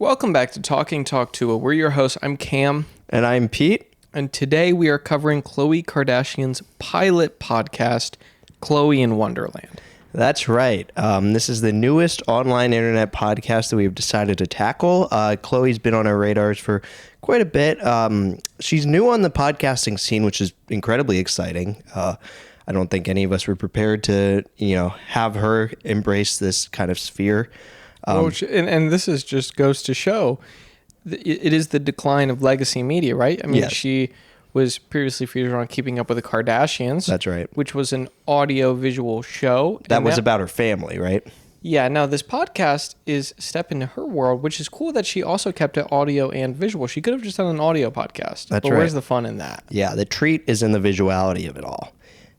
Welcome back to Talk Tuah. We're your hosts. I'm Cam. And I'm Pete. And today we are covering Khloé Kardashian's pilot podcast, Khloé in Wonderland. That's right. This is the newest online internet podcast that we've decided to tackle. Khloé's been on our radars for quite a bit. She's new on the podcasting scene, which is incredibly exciting. I don't think any of us were prepared to, have her embrace this kind of sphere. And this is just goes to show it is the decline of legacy media, right? I mean, yes. She was previously featured on Keeping Up with the Kardashians. That's right. Which was an audio-visual show. That was about her family, right? Yeah. Now, this podcast is a step into her world, which is cool that she also kept it audio and visual. She could have just done an audio podcast. That's but right. Where's the fun in that? Yeah, the treat is in the visuality of it all.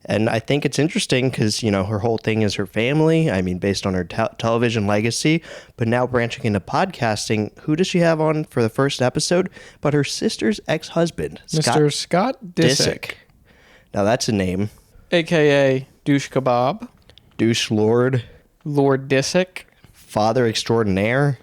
And I think it's interesting because, her whole thing is her family. I mean, based on her television legacy. But now branching into podcasting, who does she have on for the first episode? But her sister's ex-husband, Mr. Scott Disick. Now, that's a name. A.K.A. Douche Kebab. Douche Lord. Lord Disick. Father Extraordinaire.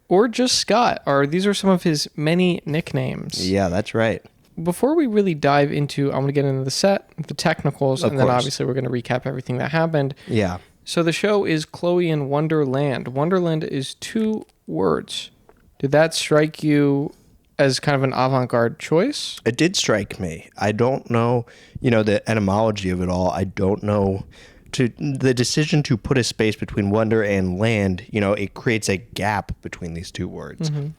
Or just Scott. These are some of his many nicknames. Yeah, that's right. Before we really dive into, I'm going to get into the set, the technicals, and then obviously we're going to recap everything that happened. Yeah. So the show is Khloé in Wonderland. Wonderland is 2 words. Did that strike you as kind of an avant-garde choice? It did strike me. I don't know, the etymology of it all. I don't know. The decision to put a space between wonder and land, it creates a gap between these 2 words. Mm-hmm.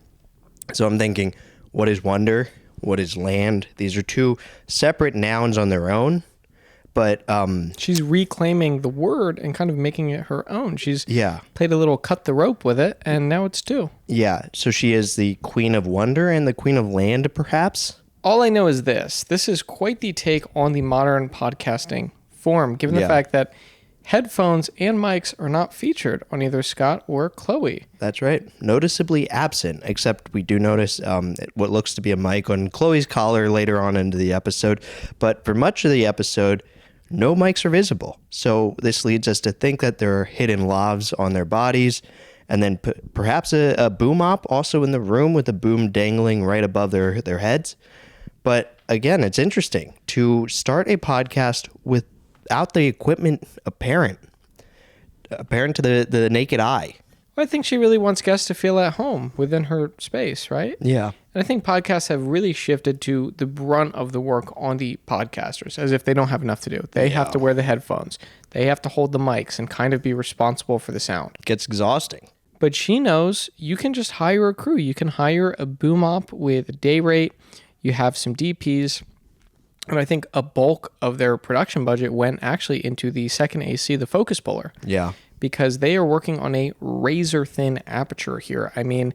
So I'm thinking, what is wonder? What is land? These are 2 separate nouns on their own, but she's reclaiming the word and kind of making it her own. She's played a little cut the rope with it, and now it's 2. Yeah, so she is the queen of wonder and the queen of land, perhaps? All I know is this is quite the take on the modern podcasting form, given the fact that headphones and mics are not featured on either Scott or Khloé. That's right. Noticeably absent, except we do notice what looks to be a mic on Khloé's collar later on into the episode. But for much of the episode, no mics are visible. So this leads us to think that there are hidden lavs on their bodies, and then perhaps a boom op also in the room with the boom dangling right above their heads. But again, it's interesting to start a podcast without the equipment apparent to the naked eye. Well, I think she really wants guests to feel at home within her space, right? Yeah. And I think podcasts have really shifted to the brunt of the work on the podcasters, as if they don't have enough to do. They have to wear the headphones. They have to hold the mics and kind of be responsible for the sound. It gets exhausting. But she knows you can just hire a crew. You can hire a boom op with a day rate. You have some DPs. And I think a bulk of their production budget went actually into the second AC, the focus puller. Yeah. Because they are working on a razor-thin aperture here. I mean,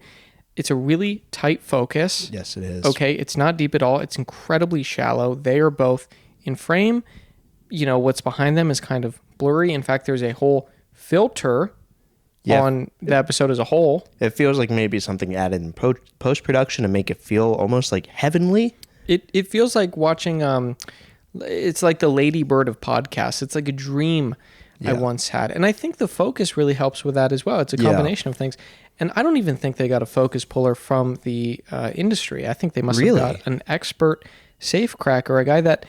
it's a really tight focus. Yes, it is. Okay, it's not deep at all. It's incredibly shallow. They are both in frame. What's behind them is kind of blurry. In fact, there's a whole filter on the episode as a whole. It feels like maybe something added in post-production to make it feel almost like heavenly. It feels like watching, it's like the Lady Bird of podcasts. It's like a dream I once had. And I think the focus really helps with that as well. It's a combination of things. And I don't even think they got a focus puller from the industry. I think they must have got an expert safe cracker, a guy that,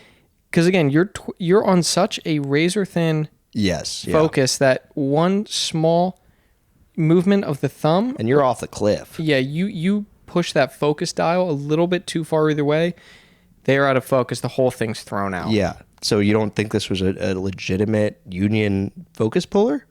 because again, you're on such a razor thin focus that one small movement of the thumb. And you're off the cliff. Yeah, you push that focus dial a little bit too far either way, they're out of focus. The whole thing's thrown out. Yeah. So you don't think this was a legitimate union focus puller?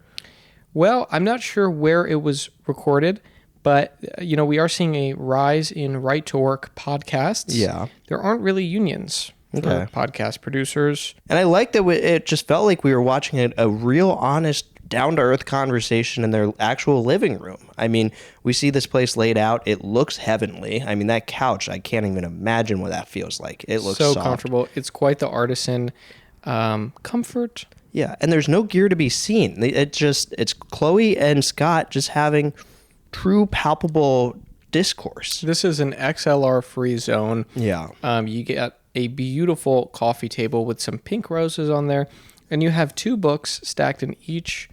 Well, I'm not sure where it was recorded, but we are seeing a rise in right to work podcasts. Yeah. There aren't really unions for podcast producers. And I like that it just felt like we were watching a real honest down-to-earth conversation in their actual living room. I mean, we see this place laid out. It looks heavenly. I mean, that couch, I can't even imagine what that feels like. It looks so soft. Comfortable. It's quite the artisan comfort. Yeah, and there's no gear to be seen. It's Khloé and Scott just having true, palpable discourse. This is an XLR-free zone. Yeah. You get a beautiful coffee table with some pink roses on there, and you have 2 books stacked in each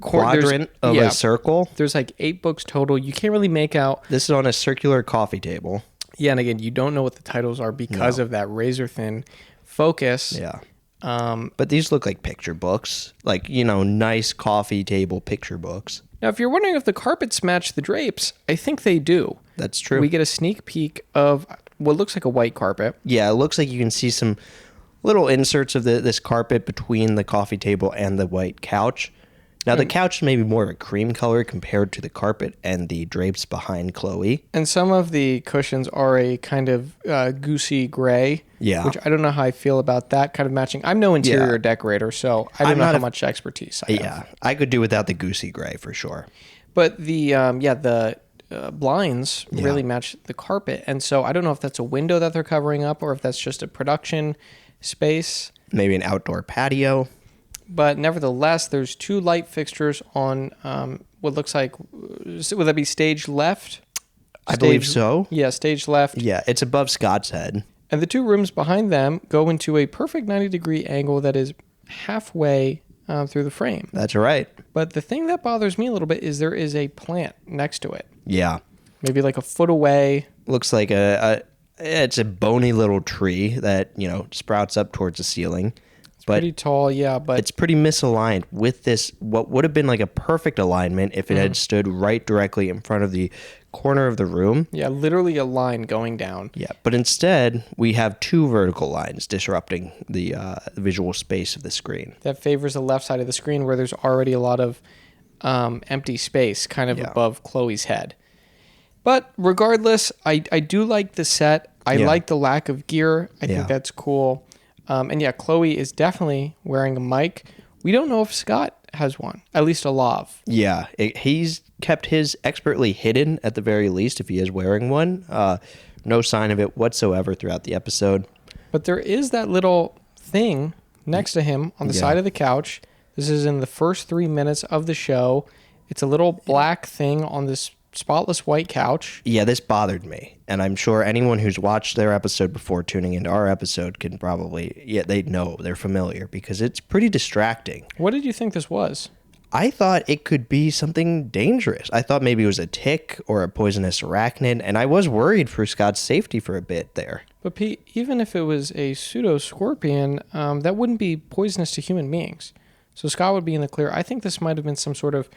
quadrant of a circle. There's like 8 books total. You can't really make out. This is on a circular coffee table. Yeah, and again, you don't know what the titles are because of that razor thin focus. Yeah. But these look like picture books, like, nice coffee table picture books. Now, if you're wondering if the carpets match the drapes, I think they do. That's true. We get a sneak peek of what looks like a white carpet. Yeah, it looks like you can see some little inserts of this carpet between the coffee table and the white couch. Now, the couch is maybe more of a cream color compared to the carpet and the drapes behind Khloé. And some of the cushions are a kind of goosey gray, which I don't know how I feel about that kind of matching. I'm no interior decorator, so I don't know how much expertise I have. Yeah, I could do without the goosey gray for sure. But the blinds really match the carpet. And so I don't know if that's a window that they're covering up or if that's just a production space. Maybe an outdoor patio. But nevertheless, there's 2 light fixtures on what looks like, would that be stage left? I believe so. Yeah, stage left. Yeah, it's above Scott's head. And the 2 rooms behind them go into a perfect 90-degree angle that is halfway through the frame. That's right. But the thing that bothers me a little bit is there is a plant next to it. Yeah. Maybe like a foot away. Looks like it's a bony little tree that, sprouts up towards the ceiling. But pretty tall, yeah, but it's pretty misaligned with this, what would have been like a perfect alignment if it had stood right directly in front of the corner of the room. Yeah, literally a line going down. Yeah, but instead, we have 2 vertical lines disrupting the visual space of the screen. That favors the left side of the screen where there's already a lot of empty space kind of above Khloé's head. But regardless, I do like the set. I like the lack of gear. I think that's cool. And Khloé is definitely wearing a mic. We don't know if Scott has one, at least a lav. Yeah, he's kept his expertly hidden at the very least if he is wearing one. No sign of it whatsoever throughout the episode. But there is that little thing next to him on the side of the couch. This is in the first 3 minutes of the show. It's a little black thing on this spotless white couch. Yeah, this bothered me. And I'm sure anyone who's watched their episode before tuning into our episode can probably, they know, they're familiar because it's pretty distracting. What did you think this was? I thought it could be something dangerous. I thought maybe it was a tick or a poisonous arachnid, and I was worried for Scott's safety for a bit there. But Pete, even if it was a pseudo-scorpion, that wouldn't be poisonous to human beings. So Scott would be in the clear. I think this might have been some sort of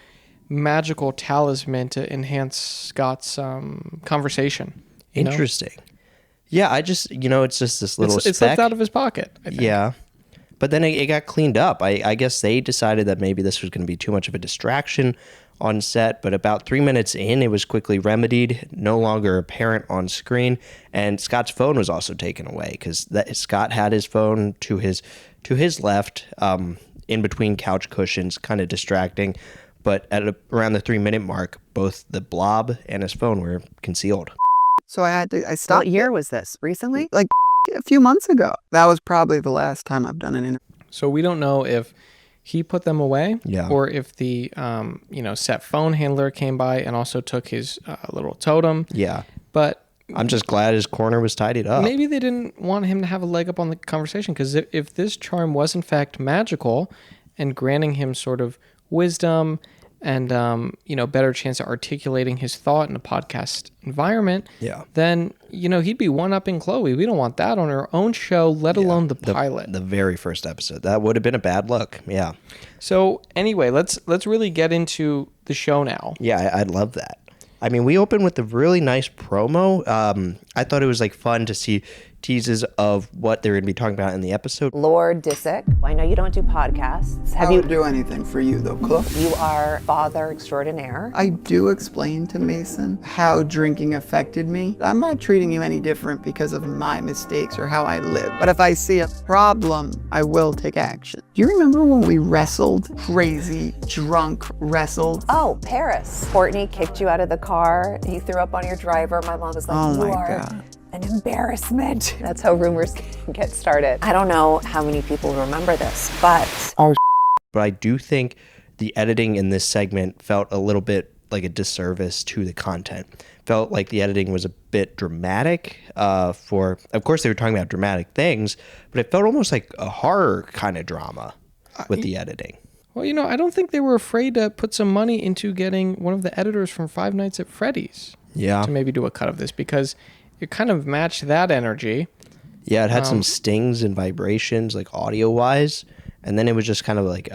magical talisman to enhance Scott's conversation. Interesting. Yeah, I just, it's just this little speck. It slipped out of his pocket, I think. Yeah. But then it got cleaned up. I guess they decided that maybe this was going to be too much of a distraction on set, but about 3 minutes in, it was quickly remedied, no longer apparent on screen, and Scott's phone was also taken away because Scott had his phone to his left, in between couch cushions, kind of distracting. But at around the 3 minute mark, both the blob and his phone were concealed. So I stopped. What year was this? Recently? Like a few months ago. That was probably the last time I've done an interview. So we don't know if he put them away or if the, set phone handler came by and also took his little totem. Yeah. But I'm just glad his corner was tidied up. Maybe they didn't want him to have a leg up on the conversation because if this charm was in fact magical and granting him sort of wisdom and, better chance of articulating his thought in a podcast environment, then, he'd be one-upping Khloé. We don't want that on her own show, let alone the pilot. The very first episode. That would have been a bad look. Yeah. So anyway, let's really get into the show now. Yeah, I'd love that. I mean, we opened with a really nice promo. I thought it was fun to see teases of what they're going to be talking about in the episode. Lord Disick, I know you don't do podcasts. I don't do anything for you though, Khloé. You are father extraordinaire. I do explain to Mason how drinking affected me. I'm not treating you any different because of my mistakes or how I live. But if I see a problem, I will take action. Do you remember when we wrestled? Crazy, drunk wrestled? Oh, Paris. Courtney kicked you out of the car. You threw up on your driver. My mom was like, oh my are God. An embarrassment. That's how rumors get started. I don't know how many people remember this, but... But I do think the editing in this segment felt a little bit like a disservice to the content. Felt like the editing was a bit dramatic of course they were talking about dramatic things, but it felt almost like a horror kind of drama with the editing. Well, I don't think they were afraid to put some money into getting one of the editors from Five Nights at Freddy's to maybe do a cut of this, because it kind of matched that energy. Yeah, it had some stings and vibrations, like audio-wise, and then it was just kind of like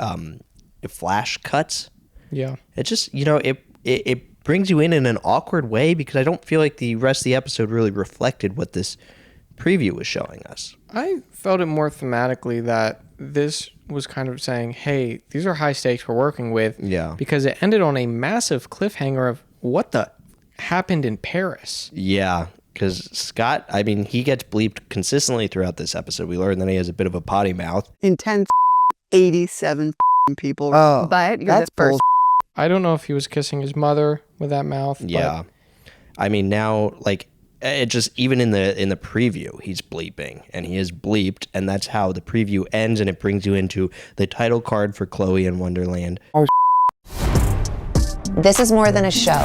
flash cuts. Yeah. It just, it brings you in an awkward way, because I don't feel like the rest of the episode really reflected what this preview was showing us. I felt it more thematically that this was kind of saying, hey, these are high stakes we're working with. Yeah. Because it ended on a massive cliffhanger of what the happened in Paris. Yeah, because Scott, he gets bleeped consistently throughout this episode. We learned that he has a bit of a potty mouth. Intense 87 people. Oh, But you're that's the first. I don't know if he was kissing his mother with that mouth. Yeah. Now, it just, even in the preview, he's bleeping, and he is bleeped, and that's how the preview ends, and it brings you into the title card for Khloé in Wonderland. This is more than a show.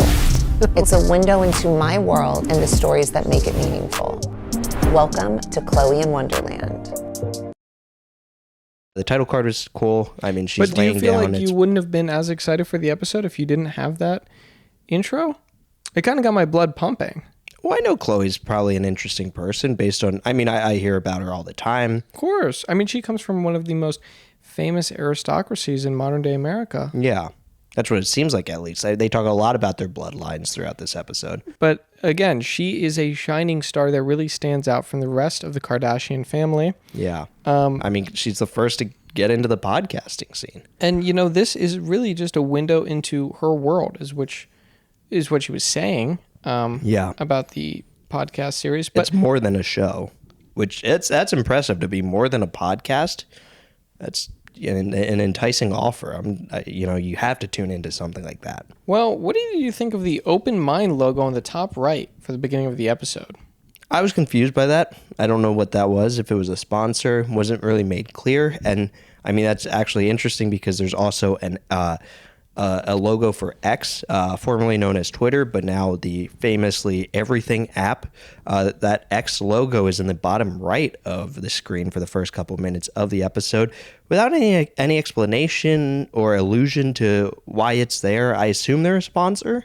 It's a window into my world and the stories that make it meaningful. Welcome to Khloé in Wonderland. The title card was cool. She's laying down. But do you feel like you wouldn't have been as excited for the episode if you didn't have that intro? It kind of got my blood pumping. Well, I know Chloe's probably an interesting person based on, I hear about her all the time. Of course. She comes from one of the most famous aristocracies in modern day America. Yeah. That's what it seems like, at least. They talk a lot about their bloodlines throughout this episode. But again, she is a shining star that really stands out from the rest of the Kardashian family. Yeah. She's the first to get into the podcasting scene. And, this is really just a window into her world, which is what she was saying about the podcast series. But it's more than a show, which that's impressive to be more than a podcast. That's an enticing offer. You have to tune into something like that. Well, what did you think of the Open Mind logo on the top right for the beginning of the episode? I was confused by that. I don't know what that was. If it was a sponsor, wasn't really made clear. And that's actually interesting, because there's also a logo for X, formerly known as Twitter, but now the famously Everything app. That X logo is in the bottom right of the screen for the first couple of minutes of the episode, without any explanation or allusion to why it's there. I assume they're a sponsor.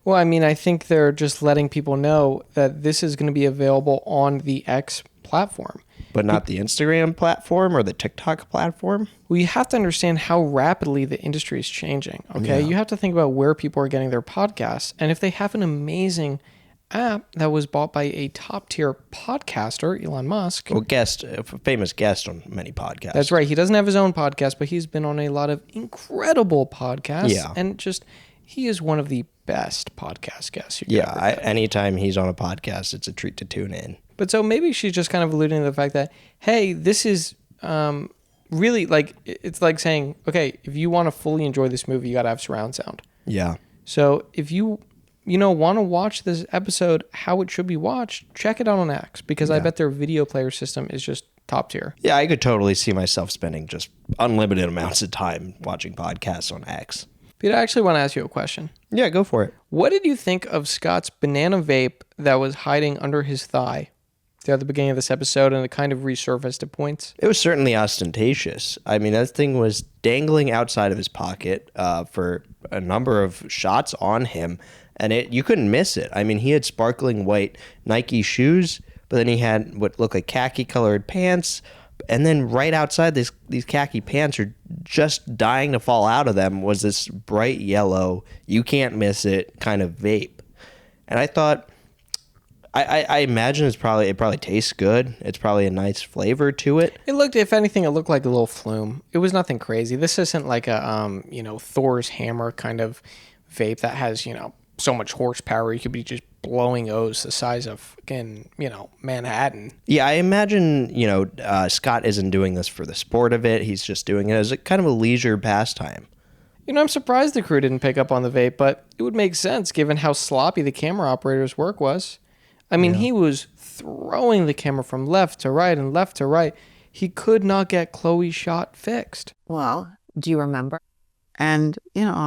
Well, I think they're just letting people know that this is going to be available on the X platform. But not the Instagram platform or the TikTok platform? Well, you have to understand how rapidly the industry is changing, okay? Yeah. You have to think about where people are getting their podcasts. And if they have an amazing app that was bought by a top-tier podcaster, Elon Musk. Well, a famous guest on many podcasts. That's right. He doesn't have his own podcast, but he's been on a lot of incredible podcasts. Yeah. And he is one of the best podcast guests you can ever get. Anytime he's on a podcast, it's a treat to tune in. But so maybe she's just kind of alluding to the fact that, hey, this is really it's like saying, okay, if you want to fully enjoy this movie, you got to have surround sound. Yeah. So if you want to watch this episode how it should be watched, check it out on X, because I bet their video player system is just top tier. Yeah, I could totally see myself spending just unlimited amounts of time watching podcasts on X. Pete, I actually want to ask you a question. Yeah, go for it. What did you think of Scott's banana vape that was hiding under his thigh at the beginning of this episode, and it kind of resurfaced at points? It was certainly ostentatious. That thing was dangling outside of his pocket for a number of shots on him, and you couldn't miss it. He had sparkling white Nike shoes, but then he had what looked like khaki-colored pants, and then right outside these khaki pants are just dying to fall out of them was this bright yellow, you can't miss it kind of vape. And I thought, I imagine it probably tastes good. It's probably a nice flavor to it. If anything, it looked like a little flume. It was nothing crazy. This isn't like a, Thor's hammer kind of vape that has, so much horsepower. You could be just blowing O's the size of fucking, Manhattan. Yeah, I imagine, Scott isn't doing this for the sport of it. He's just doing it as a kind of a leisure pastime. I'm surprised the crew didn't pick up on the vape, but it would make sense given how sloppy the camera operator's work was. He was throwing the camera from left to right and left to right. He could not get Khloé's shot fixed. Well, do you remember? And,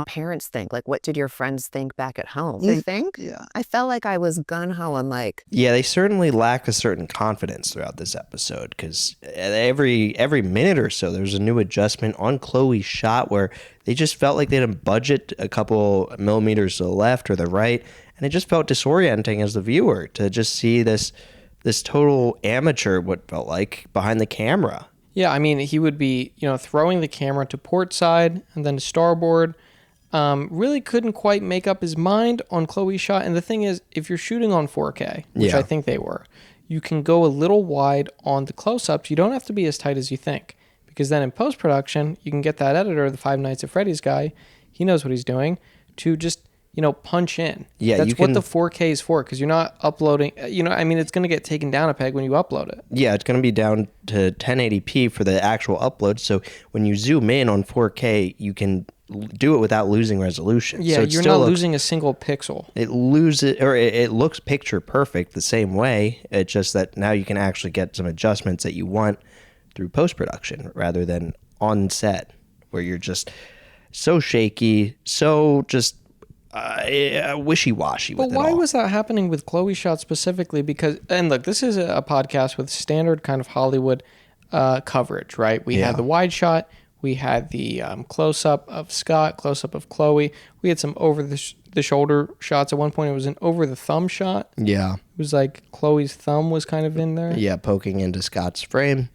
Parents think, like, what did your friends think back at home? You You think? yeah. I felt like I was gun-ho and like, Yeah, they certainly lack a certain confidence throughout this episode because every minute or so there's a new adjustment on Khloé's shot where they just felt like they didn't budget a couple millimeters to the left or the right, and it just felt disorienting as the viewer to just see this total amateur, what felt like, behind the camera. Yeah, I mean, he would be, throwing the camera to port side and then to starboard. Really couldn't quite make up his mind on Khloé's shot. And the thing is, if you're shooting on 4K, which Yeah. I think they were, you can go a little wide on the close-ups. You don't have to be as tight as you think. Because then in post-production, you can get that editor, the Five Nights at Freddy's guy, he knows what he's doing, to just, punch in. Yeah, that's you what can- the 4K is for, because you're not uploading, it's going to get taken down a peg when you upload it. Yeah, it's going to be down to 1080p for the actual upload. So when you zoom in on 4K, you can do it without losing resolution. Yeah, so it you're still not looks- losing a single pixel. It looks picture perfect the same way. It's just that now you can actually get some adjustments that you want through post-production rather than on set where you're just so shaky, so just wishy-washy with But it why all. was that happening with Khloé's shot specifically? Because, and look, this is a podcast with standard kind of Hollywood coverage, right? We Yeah. had the wide shot, we had the close-up of Scott, close-up of Khloé. We had some over-the-shoulder shots. At one point, it was an over-the-thumb shot. Yeah. It was like Khloé's thumb was kind of in there. Yeah, poking into Scott's frame.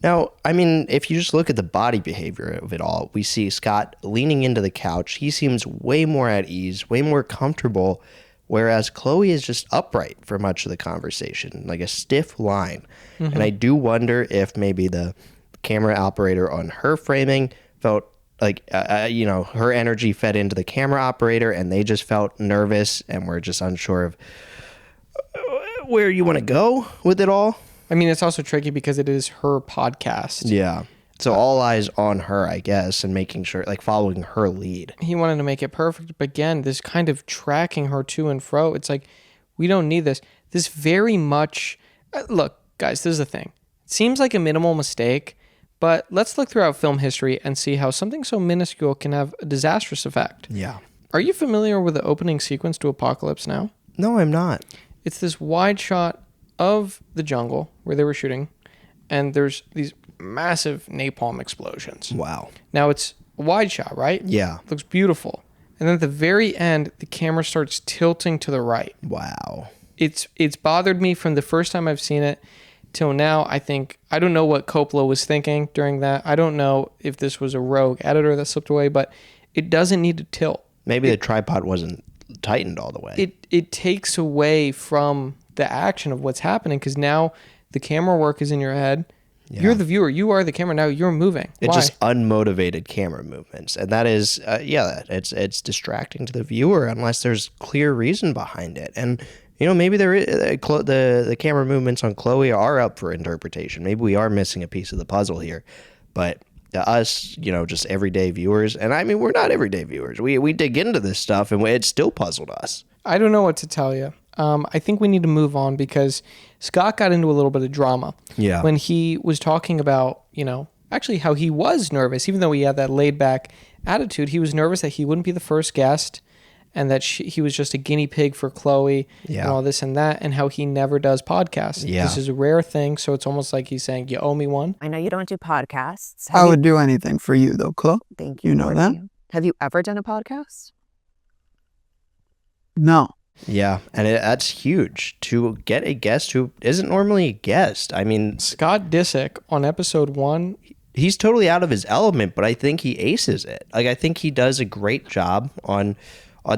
Now, I mean, if you just look at the body behavior of it all, we see Scott leaning into the couch. He seems way more at ease, way more comfortable, whereas Khloé is just upright for much of the conversation, like a stiff line. And I do wonder if maybe the camera operator on her framing felt like, her energy fed into the camera operator and they just felt nervous and were just unsure of where you want to go with it all. I mean, it's also tricky because it is her podcast. Yeah. So all eyes on her, I guess, and making sure, like following her lead. He wanted to make it perfect, but again, this kind of tracking her to and fro, it's like, we don't need this. This very much, look, guys, this is the thing. It seems like a minimal mistake, but let's look throughout film history and see how something so minuscule can have a disastrous effect. Yeah. Are you familiar with the opening sequence to Apocalypse Now? No, I'm not. It's this wide shot of the jungle where they were shooting, and there's these massive napalm explosions. Wow. Now it's a wide shot, right? Yeah. Looks beautiful. And then at the very end, the camera starts tilting to the right. Wow. It's bothered me from the first time I've seen it till now. I don't know what Coppola was thinking during that. I don't know if this was a rogue editor that slipped away, but it doesn't need to tilt. Maybe the tripod wasn't tightened all the way. It takes away from the action of what's happening because now the camera work is in your head. Yeah. You're the viewer. You are the camera. Now you're moving. It's Why? just unmotivated camera movements. And that is, it's distracting to the viewer unless there's clear reason behind it. And, maybe there is, the camera movements on Khloé are up for interpretation. Maybe we are missing a piece of the puzzle here. But to us, just everyday viewers, and I mean, we're not everyday viewers. We dig into this stuff and it still puzzled us. I don't know what to tell you. I think we need to move on because Scott got into a little bit of drama. Yeah. When he was talking about, actually how he was nervous, even though he had that laid back attitude, he was nervous that he wouldn't be the first guest and that he was just a guinea pig for Khloé Yeah. and all this and that, and how he never does podcasts. Yeah. This is a rare thing. So it's almost like he's saying, you owe me one. I know you don't do podcasts. I would do anything for you, though, Khloé. Thank you. You know for that? you. Have you ever done a podcast? No. Yeah, and that's huge to get a guest who isn't normally a guest. I mean, Scott Disick on episode 1. he's totally out of his element, but I think he aces it. Like, I think he does a great job on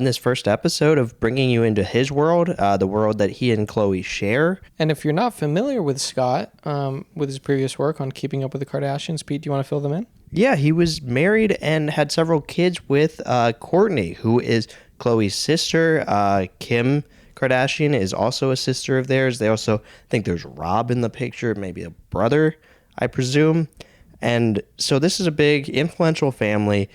this first episode of bringing you into his world, the world that he and Khloé share. And if you're not familiar with Scott, with his previous work on Keeping Up with the Kardashians, Pete, do you want to fill them in? Yeah, he was married and had several kids with Kourtney, who is Khloé's sister. Kim Kardashian is also a sister of theirs. They also, I think there's Rob in the picture, maybe a brother, I presume. And so this is a big, influential family.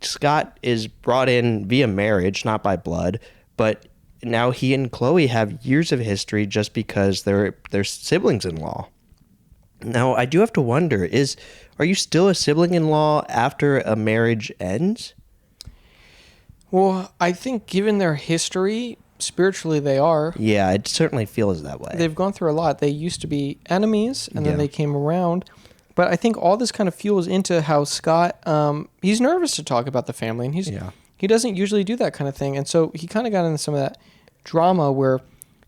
Scott is brought in via marriage, not by blood, but now he and Khloé have years of history just because they're siblings-in-law. Now, I do have to wonder, are you still a sibling-in-law after a marriage ends? Well, I think given their history, spiritually they are. Yeah, it certainly feels that way. They've gone through a lot. They used to be enemies, and then they came around. But I think all this kind of fuels into how Scott, he's nervous to talk about the family, and he doesn't usually do that kind of thing. And so he kind of got into some of that drama where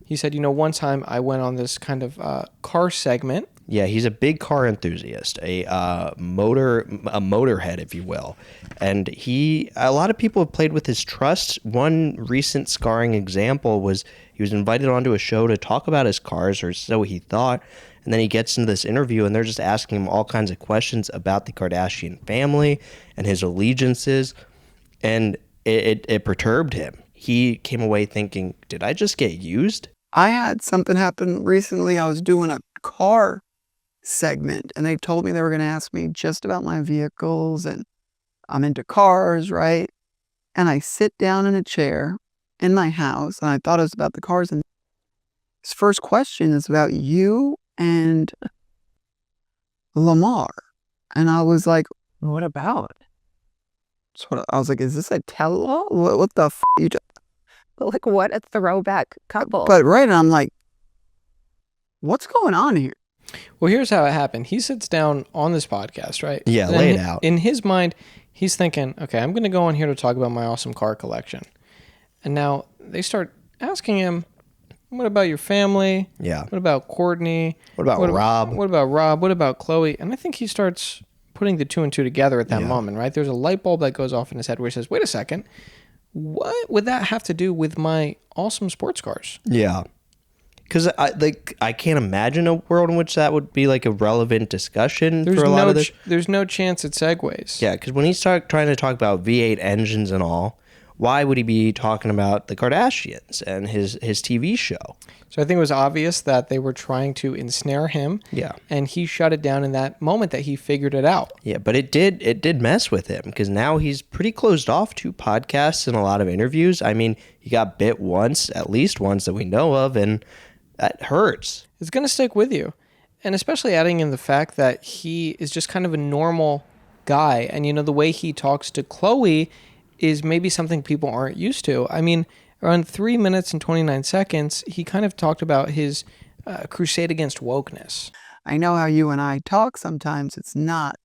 he said, one time I went on this kind of car segment. Yeah, he's a big car enthusiast, a motorhead, if you will. And a lot of people have played with his trust. One recent scarring example was he was invited onto a show to talk about his cars, or so he thought. And then he gets into this interview, and they're just asking him all kinds of questions about the Kardashian family and his allegiances. And it perturbed him. He came away thinking, did I just get used? I had something happen recently. I was doing a car segment, and they told me they were going to ask me just about my vehicles, and I'm into cars, right? And I sit down in a chair in my house, and I thought it was about the cars, and his first question is about you and Lamar. And I was like, What about? I was like, is this a tell-all? What the f*** you just... Like, what a throwback couple. But right, and I'm like, what's going on here? Well, here's how it happened. He sits down on this podcast, right? Yeah, lay it out. In his mind, he's thinking, okay, I'm going to go on here to talk about my awesome car collection. And now they start asking him, what about your family? Yeah. What about Courtney? What about Rob? What about Rob? What about Khloé? And I think he starts putting the two and two together at that moment, right? There's a light bulb that goes off in his head where he says, wait a second, what would that have to do with my awesome sports cars? Yeah. Because I can't imagine a world in which that would be like a relevant discussion for a lot of this. There's no chance it segues. Yeah, because when he's trying to talk about V8 engines and all, why would he be talking about the Kardashians and his TV show? So I think it was obvious that they were trying to ensnare him. Yeah. And he shut it down in that moment that he figured it out. Yeah, but it did mess with him because now he's pretty closed off to podcasts and a lot of interviews. I mean, he got bit once, at least once that we know of, and that hurts. It's going to stick with you. And especially adding in the fact that he is just kind of a normal guy. And, the way he talks to Khloé is maybe something people aren't used to. I mean, around 3 minutes and 29 seconds, he kind of talked about his crusade against wokeness. I know how you and I talk sometimes. It's not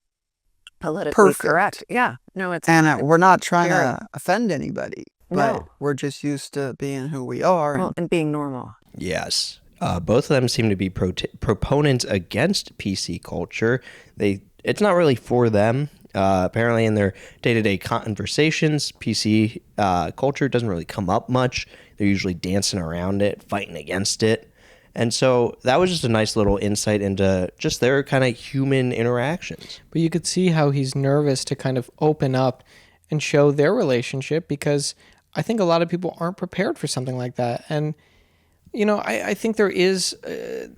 politically perfect. correct. Yeah. No, it's And not. we're not trying to offend anybody, but No. we're just used to being who we are. Well, and being normal. Yes. Both of them seem to be proponents against PC culture. It's not really for them. Apparently in their day-to-day conversations, PC culture doesn't really come up much. They're usually dancing around it, fighting against it. And so that was just a nice little insight into just their kind of human interactions. But you could see how he's nervous to kind of open up and show their relationship because I think a lot of people aren't prepared for something like that. And, I think there is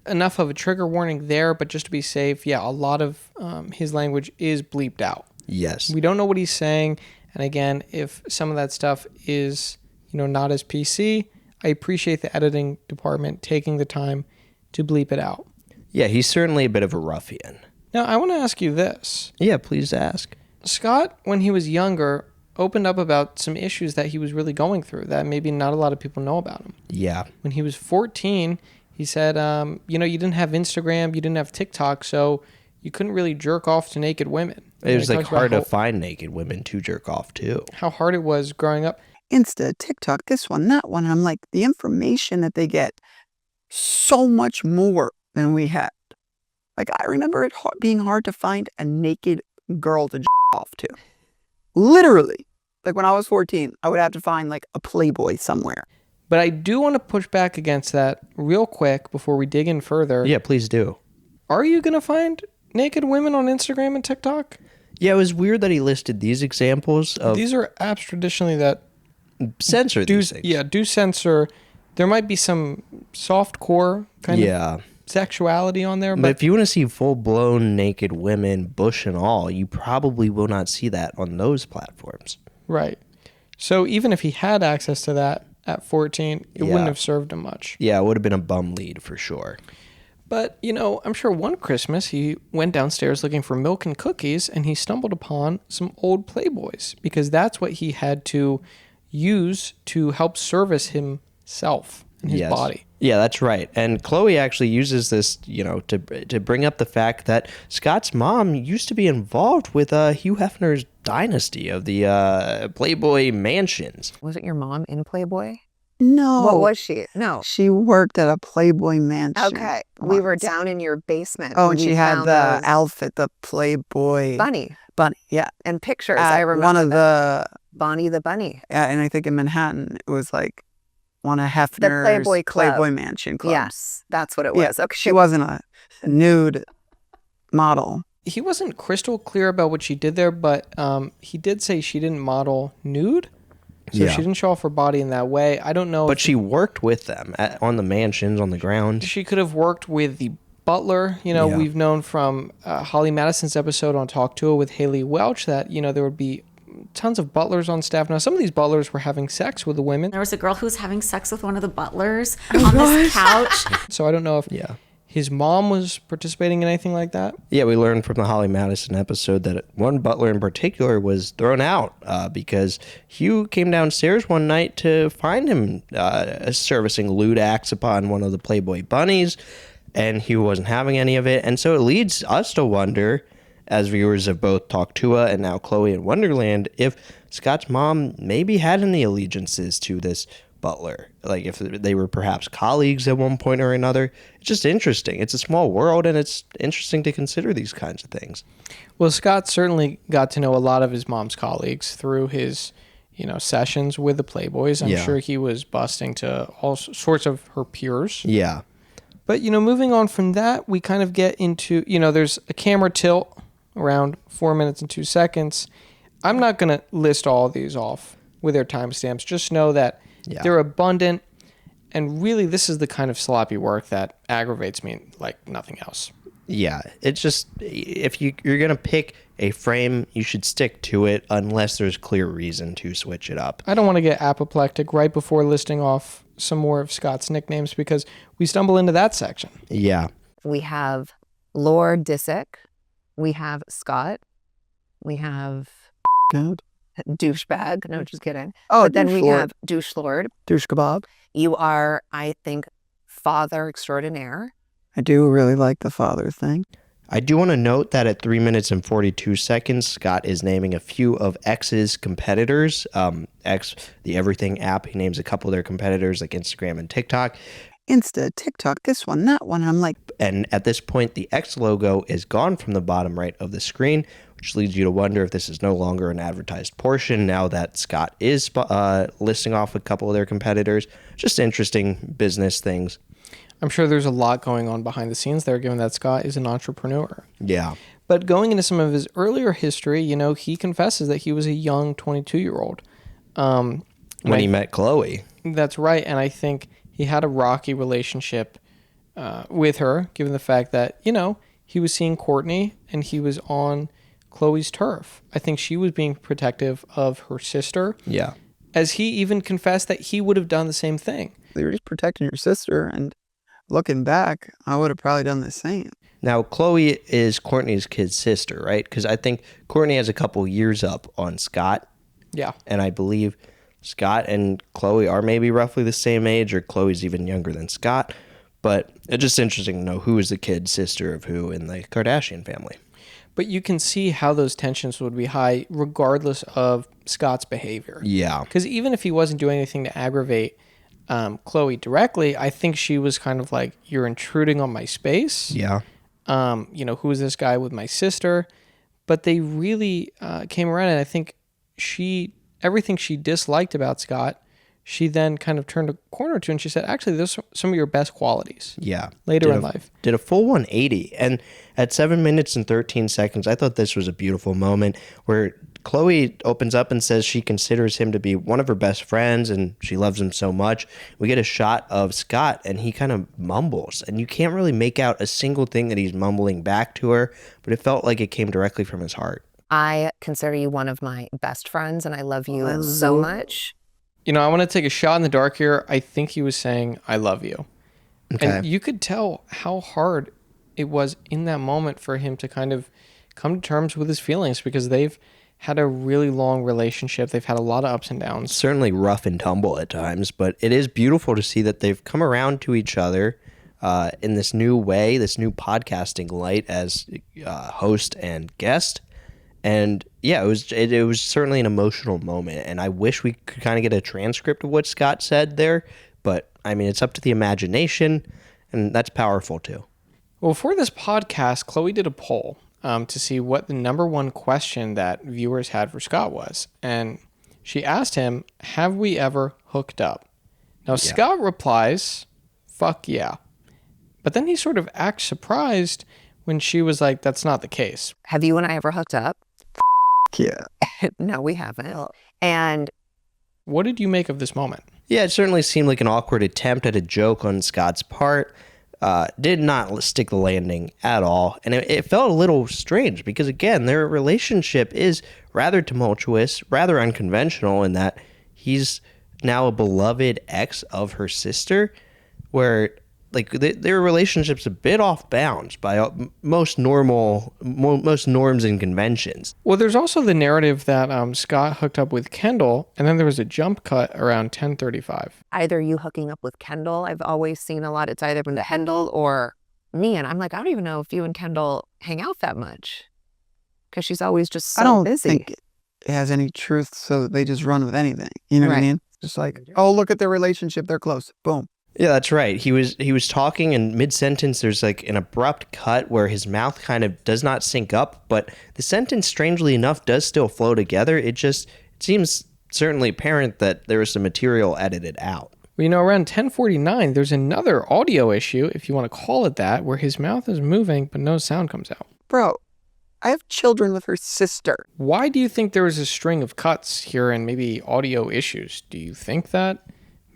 enough of a trigger warning there, but just to be safe, a lot of his language is bleeped out. Yes. We don't know what he's saying. And again, if some of that stuff is, not as PC, I appreciate the editing department taking the time to bleep it out. Yeah, he's certainly a bit of a ruffian. Now, I want to ask you this. Yeah, please ask. Scott, when he was younger, opened up about some issues that he was really going through that maybe not a lot of people know about him. Yeah. When he was 14, he said, you didn't have Instagram, you didn't have TikTok, so you couldn't really jerk off to naked women. It was hard to find naked women to jerk off to. How hard it was growing up. Insta, TikTok, this one, that one. And I'm like, the information that they get, so much more than we had. Like, I remember it being hard to find a naked girl to off to. Literally. Like, when I was 14, I would have to find, like, a Playboy somewhere. But I do want to push back against that real quick before we dig in further. Yeah, please do. Are you going to find naked women on Instagram and TikTok? Yeah, it was weird that he listed these examples of... These are apps traditionally that... Censor these things. Yeah, do censor. There might be some soft-core kind of sexuality on there. But if you want to see full-blown naked women, bush and all, you probably will not see that on those platforms. Right. So even if he had access to that at 14, it wouldn't have served him much. Yeah, it would have been a bum lead for sure. But, I'm sure one Christmas he went downstairs looking for milk and cookies and he stumbled upon some old Playboys because that's what he had to use to help service himself and his body. Yeah, that's right. And Khloé actually uses this, to bring up the fact that Scott's mom used to be involved with Hugh Hefner's dynasty of the Playboy mansions. Wasn't your mom in Playboy? No. What was she? No. She worked at a Playboy mansion. Okay. We were once. down in your basement. Oh, when and she you had found the those outfit, the Playboy bunny bunny. Yeah. and pictures. At I remember one of that. the, Bonnie the bunny. and I think in Manhattan, it was like one of Hefner's Playboy Club. Playboy mansion clubs. Yes, that's what it Yeah, was. Okay. she wasn't a nude model. He wasn't crystal clear about what she did there, but he did say she didn't model nude. So she didn't show off her body in that way. I don't know. But she worked with them on the mansions, on the ground. She could have worked with the butler. We've known from Holly Madison's episode on Talk Tuah with Haliey Welch that, there would be tons of butlers on staff. Now, some of these butlers were having sex with the women. There was a girl who was having sex with one of the butlers on this couch. So I don't know if his mom was participating in anything like that. Yeah, we learned from the Holly Madison episode that one butler in particular was thrown out because Hugh came downstairs one night to find him servicing lewd acts upon one of the Playboy bunnies, and Hugh wasn't having any of it. And so it leads us to wonder, as viewers of both Talk Tuah and now Khloé in Wonderland, if Scott's mom maybe had any allegiances to this butler, like if they were perhaps colleagues at one point or another. It's just interesting. It's a small world, and it's interesting to consider these kinds of things. Well, Scott certainly got to know a lot of his mom's colleagues through his, sessions with the Playboys. I'm sure he was busting to all sorts of her peers. Yeah. But, moving on from that, we kind of get into, there's a camera tilt around 4 minutes and 2 seconds. I'm not going to list all of these off with their timestamps. Just know that they're abundant, and really this is the kind of sloppy work that aggravates me like nothing else. Yeah, it's just, if you're going to pick a frame, you should stick to it unless there's clear reason to switch it up. I don't want to get apoplectic right before listing off some more of Scott's nicknames because we stumble into that section. Yeah. We have Lord Disick. We have Scott. We have Good. douchebag. No, just kidding. Oh, but then we douche have douche lord. douche kebab. You are, I think, father extraordinaire. I do really like the father thing. I do want to note that at 3 minutes and 42 seconds, Scott is naming a few of X's competitors. X, the Everything app, he names a couple of their competitors like Instagram and TikTok. Insta, TikTok, this one, that one. I'm like, And at this point, the X logo is gone from the bottom right of the screen, which leads you to wonder if this is no longer an advertised portion now that Scott is listing off a couple of their competitors. Just interesting business things. I'm sure there's a lot going on behind the scenes there, given that Scott is an entrepreneur. Yeah. But going into some of his earlier history, he confesses that he was a young 22-year-old. When he met Khloé. That's right. And I think he had a rocky relationship with her, given the fact that, he was seeing Kourtney and he was on Khloé's turf. I think she was being protective of her sister. Yeah. As he even confessed that he would have done the same thing. you were just protecting your sister, and looking back, I would have probably done the same. Now, Khloé is Kourtney's kid sister, right? Because I think Kourtney has a couple years up on Scott. Yeah. And I believe Scott and Khloé are maybe roughly the same age, or Khloé's even younger than Scott. But it's just interesting to know who is the kid sister of who in the Kardashian family. But you can see how those tensions would be high regardless of Scott's behavior. Yeah. Because even if he wasn't doing anything to aggravate Khloé directly, I think she was kind of like, you're intruding on my space. Yeah. Who is this guy with my sister? But they really came around, and I think everything she disliked about Scott, she then kind of turned a corner to, and she said, actually, those are some of your best qualities. Yeah. Later in life. Did a full 180. And at 7 minutes and 13 seconds, I thought this was a beautiful moment where Khloé opens up and says she considers him to be one of her best friends and she loves him so much. We get a shot of Scott and he kind of mumbles, and you can't really make out a single thing that he's mumbling back to her, but it felt like it came directly from his heart. I consider you one of my best friends, and I love you so much. I want to take a shot in the dark here. I think he was saying, I love you. Okay. And you could tell how hard it was in that moment for him to kind of come to terms with his feelings, because they've had a really long relationship. They've had a lot of ups and downs. Certainly rough and tumble at times, but it is beautiful to see that they've come around to each other in this new way, this new podcasting light as host and guest. And yeah, it was certainly an emotional moment, and I wish we could kind of get a transcript of what Scott said there, but I mean, it's up to the imagination, and that's powerful too. Well, for this podcast, Khloé did a poll to see what the number one question that viewers had for Scott was. And she asked him, have we ever hooked up? Now, Scott replies, fuck yeah. But then he sort of acts surprised when she was like, that's not the case. Have you and I ever hooked up? Yeah. No, we haven't. And What did you make of this moment? Yeah, it certainly seemed like an awkward attempt at a joke on Scott's part. Did not stick the landing at all. And it felt a little strange because, again, their relationship is rather tumultuous, rather unconventional in that he's now a beloved ex of her sister, where like their relationship's a bit off bounds by most norms and conventions. Well, there's also the narrative that Scott hooked up with Kendall, and then there was a jump cut around 10:35. either you hooking up with Kendall, I've always seen a lot. It's either been Kendall or me. And I'm like, I don't even know if you and Kendall hang out that much because she's always just so I don't busy. think it has any truth, so they just run with anything. You know what I Right. mean? Just like, oh, look at their relationship. They're close. Boom. Yeah, that's right. He was talking, and mid-sentence there's like an abrupt cut where his mouth kind of does not sync up, but the sentence, strangely enough, does still flow together. It seems certainly apparent that there was some material edited out. Well, you know, around 10:49, there's another audio issue, if you want to call it that, where his mouth is moving, but no sound comes out. Bro, I have children with her sister. Why do you think there was a string of cuts here and maybe audio issues? Do you think that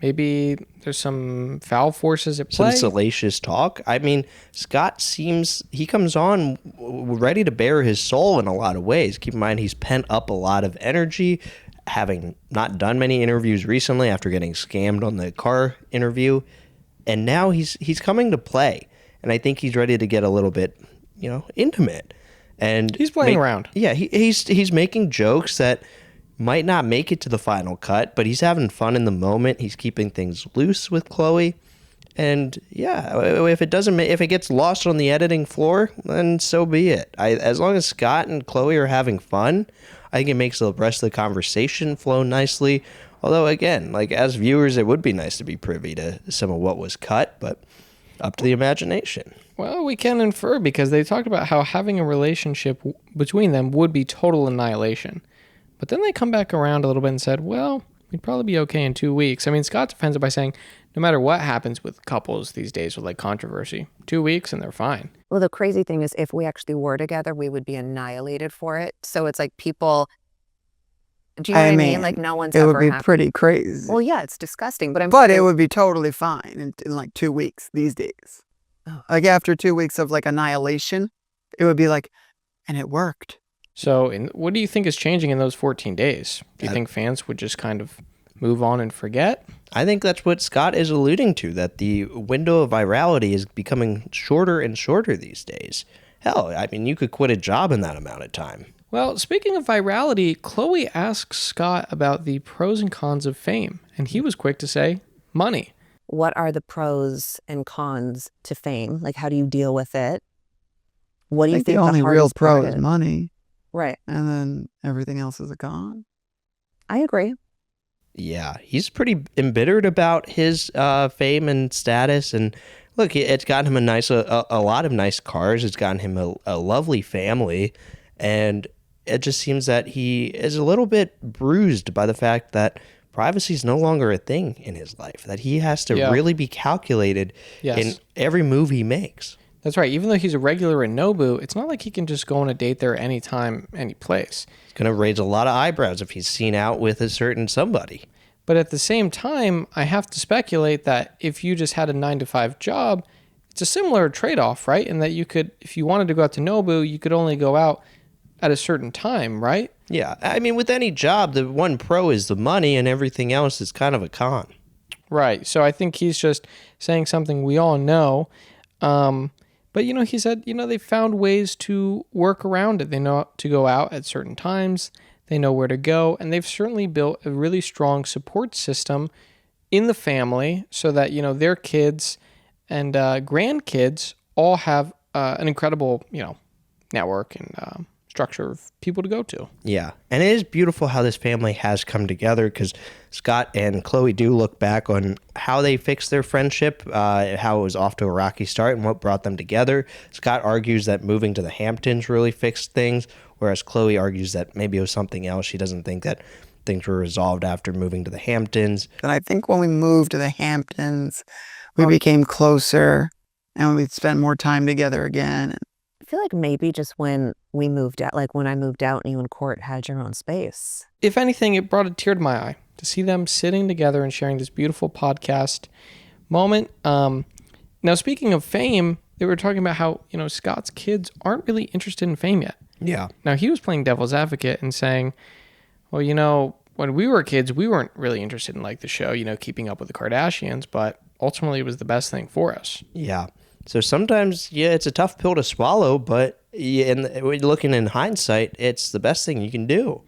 maybe there's some foul forces at play? Some salacious talk. I mean, Scott he comes on ready to bare his soul in a lot of ways. Keep in mind, he's pent up a lot of energy, having not done many interviews recently after getting scammed on the car interview. And now he's coming to play. And I think he's ready to get a little bit, intimate. And He's playing around. Yeah, he's making jokes that might not make it to the final cut, but he's having fun in the moment. He's keeping things loose with Khloé. And yeah, if it gets lost on the editing floor, then so be it. As long as Scott and Khloé are having fun, I think it makes the rest of the conversation flow nicely. Although again, like as viewers, it would be nice to be privy to some of what was cut, but up to the imagination. Well, we can infer because they talked about how having a relationship between them would be total annihilation. But then they come back around a little bit and said, well, we'd probably be okay in 2 weeks. I mean, Scott defends it by saying no matter what happens with couples these days with like controversy, 2 weeks and they're fine. Well, the crazy thing is if we actually were together, we would be annihilated for it. So it's like people, do you know what I mean? Like no one's It ever would be happy. pretty crazy. Well, yeah, it's disgusting. But It would be totally fine in like 2 weeks these days. Oh. Like after 2 weeks of like annihilation, it would be like, and it worked. So what do you think is changing in those 14 days? Do you think fans would just kind of move on and forget? I think that's what Scott is alluding to, that the window of virality is becoming shorter and shorter these days. Hell, I mean, you could quit a job in that amount of time. Well, speaking of virality, Khloé asks Scott about the pros and cons of fame, and he was quick to say, money. what are the pros and cons to fame? Like, how do you deal with it? What do you think the only real hardest pro part is money, Right. and then everything else is a con. I agree. Yeah, he's pretty embittered about his fame and status. And look, it's gotten him a lot of nice cars. It's gotten him a lovely family. And it just seems that he is a little bit bruised by the fact that privacy is no longer a thing in his life, that he has to really be calculated in every move he makes. That's right. Even though he's a regular in Nobu, it's not like he can just go on a date there anytime, any place. It's going to raise a lot of eyebrows if he's seen out with a certain somebody. But at the same time, I have to speculate that if you just had a 9-to-5 job, it's a similar trade-off, right? In that you could, if you wanted to go out to Nobu, you could only go out at a certain time, right? Yeah. I mean, with any job, the one pro is the money and everything else is kind of a con. Right. So I think he's just saying something we all know. But, he said, they found ways to work around it. They know to go out at certain times. They know where to go, and they've certainly built a really strong support system in the family so that, you know, their kids and grandkids all have an incredible, you know, network and structure of people to go to. Yeah. And it is beautiful how this family has come together, because Scott and Khloé do look back on how they fixed their friendship, how it was off to a rocky start and what brought them together. Scott argues that moving to the Hamptons really fixed things, whereas Khloé argues that maybe it was something else. She doesn't think that things were resolved after moving to the Hamptons. And I think when we moved to the Hamptons, we became closer and we spent more time together again. I feel like maybe just when we moved out, like when I moved out and you and Court had your own space. If anything, it brought a tear to my eye to see them sitting together and sharing this beautiful podcast moment. Now, speaking of fame, they were talking about how, you know, Scott's kids aren't really interested in fame yet. Yeah. Now, he was playing devil's advocate and saying, well, you know, when we were kids, we weren't really interested in like the show, you know, keeping up with the Kardashians, but ultimately it was the best thing for us. Yeah. So sometimes, yeah, it's a tough pill to swallow, but looking in hindsight, it's the best thing you can do.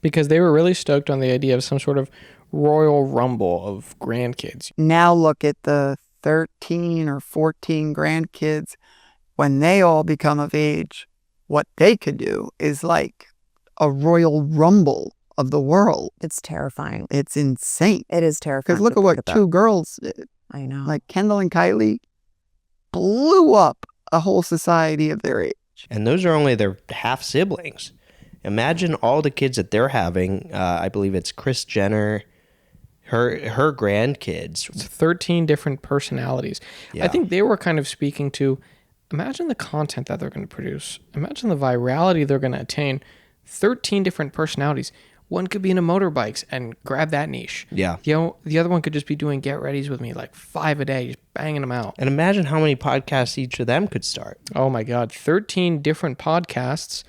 Because they were really stoked on the idea of some sort of royal rumble of grandkids. Now look at the 13 or 14 grandkids. When they all become of age, what they could do is like a royal rumble of the world. It's terrifying. It's insane. It is terrifying. Because look at what two girls did. I know. Like Kendall and Kylie blew up a whole society of their age. And those are only their half siblings. Imagine all the kids that they're having. I believe it's Kris Jenner, her grandkids. It's 13 different personalities. Yeah. I think they were kind of speaking to, imagine the content that they're going to produce. Imagine the virality they're going to attain. 13 different personalities. One could be into motorbikes and grab that niche. Yeah. The other one could just be doing get readies with me, like 5 a day, just banging them out. And imagine how many podcasts each of them could start. Oh my God, 13 different podcasts.